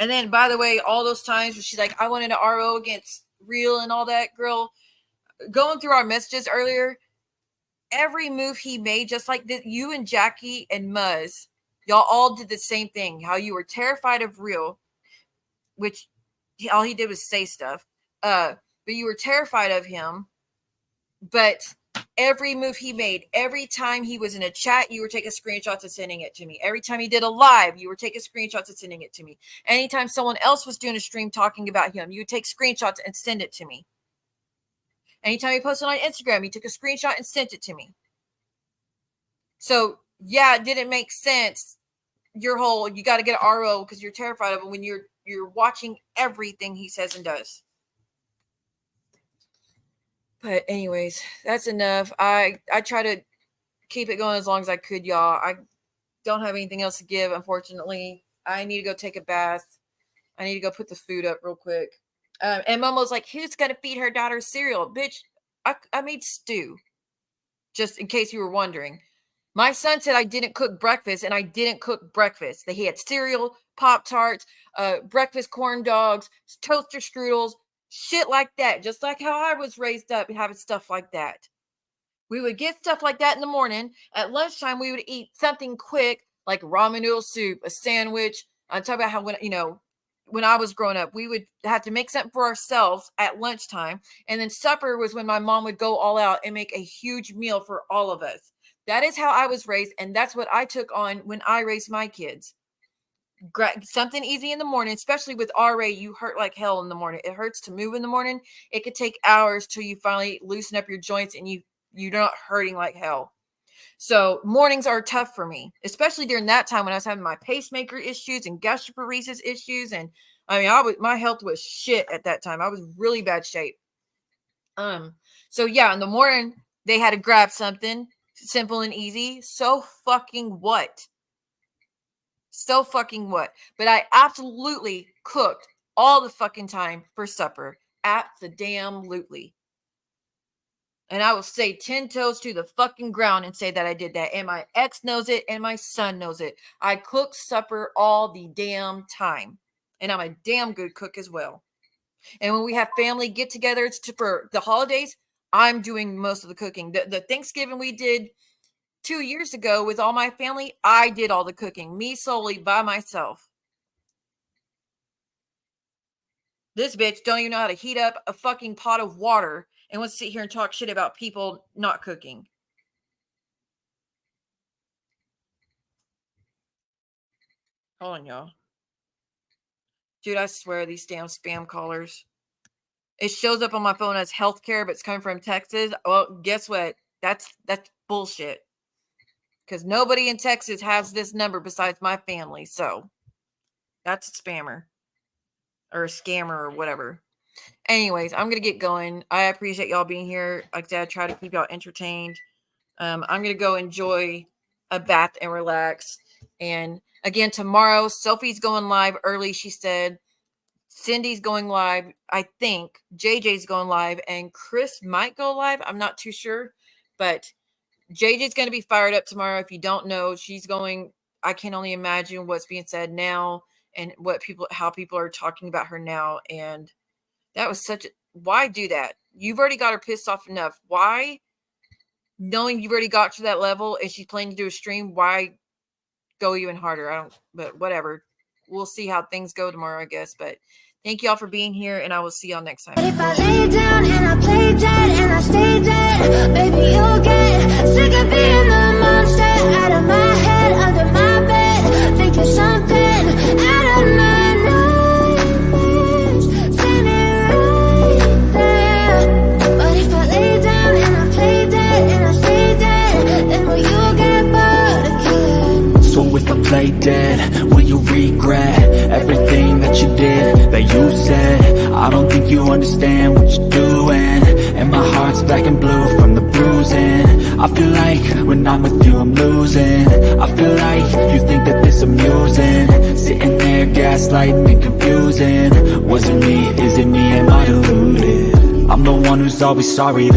And then, by the way, all those times where she's like, I wanted an RO against Real and all that, girl, going through our messages earlier, every move he made, just like that, you and Jackie and Muzz, y'all all did the same thing. How you were terrified of Real, which all he did was say stuff. But you were terrified of him. But every move he made, every time he was in a chat, you were taking screenshots and sending it to me. Every time he did a live, you were taking screenshots and sending it to me. Anytime someone else was doing a stream talking about him, you would take screenshots and send it to me. Anytime he posted on Instagram, you took a screenshot and sent it to me. So yeah, it didn't make sense. Your whole, you got to get an RO because you're terrified of him when you're watching everything he says and does. But anyways, that's enough. I try to keep it going as long as I could, y'all. I don't have anything else to give, unfortunately. I need to go take a bath. I need to go put the food up real quick. And Momo's like, who's going to feed her daughter cereal? Bitch, I made stew. Just in case you were wondering. My son said I didn't cook breakfast, and I didn't cook breakfast. He had cereal, Pop-Tarts, breakfast corn dogs, toaster strudels, shit like that. Just like how I was raised up having stuff like that. We would get stuff like that in the morning. At lunchtime, we would eat something quick, like ramen noodle soup, a sandwich. I'm talking about how when I was growing up, we would have to make something for ourselves at lunchtime. And then supper was when my mom would go all out and make a huge meal for all of us. That is how I was raised. And that's what I took on when I raised my kids. Something easy in the morning, especially with RA, you hurt like hell in the morning. It hurts to move in the morning. It could take hours till you finally loosen up your joints and you're not hurting like hell. So mornings are tough for me, especially during that time when I was having my pacemaker issues and gastroparesis issues. And I mean, my health was shit at that time. I was really bad shape. So yeah, in the morning they had to grab something simple and easy. So fucking what? So fucking what? But I absolutely cooked all the fucking time for supper. Abso-damn-lutely. And I will say 10 toes to the fucking ground and say that I did that. And my ex knows it and my son knows it. I cook supper all the damn time. And I'm a damn good cook as well. And when we have family get-togethers for the holidays, I'm doing most of the cooking. The Thanksgiving we did 2 years ago with all my family, I did all the cooking. Me solely by myself. This bitch don't even know how to heat up a fucking pot of water and wants to sit here and talk shit about people not cooking. Hold on, y'all. Dude, I swear these damn spam callers. It shows up on my phone as healthcare, but it's coming from Texas. Well, guess what? That's bullshit. Because nobody in Texas has this number besides my family. So that's a spammer. Or a scammer or whatever. Anyways, I'm going to get going. I appreciate y'all being here. Like I said, I try to keep y'all entertained. I'm going to go enjoy a bath and relax. And again, tomorrow, Sophie's going live early, she said. Cindy's going live. I think JJ's going live. And Chris might go live. I'm not too sure. But JJ's going to be fired up tomorrow. If you don't know, she's going. I can only imagine what's being said now. And how people are talking about her now. And that was why do that? You've already got her pissed off enough. Why, knowing you've already got to that level and she's planning to do a stream, why go even harder? But whatever. We'll see how things go tomorrow, I guess. But thank y'all for being here, and I will see y'all next time. But if I lay down and I play dead and I stay dead, baby, you'll get sick of being the monster out of my head, under my bed, thinking something out of my nightmares, standing right there. But if I lay down and I play dead and I stay dead, then will you get bored again? So if I play dead, will you regret everything that you did, that you said? I don't think you understand what you're doing, and my heart's black and blue from the bruising. I feel like when I'm with you I'm losing. I feel like you think that this amusing, sitting there gaslighting and confusing. Was it me? Is it me? Am I deluded? I'm the one who's always sorry.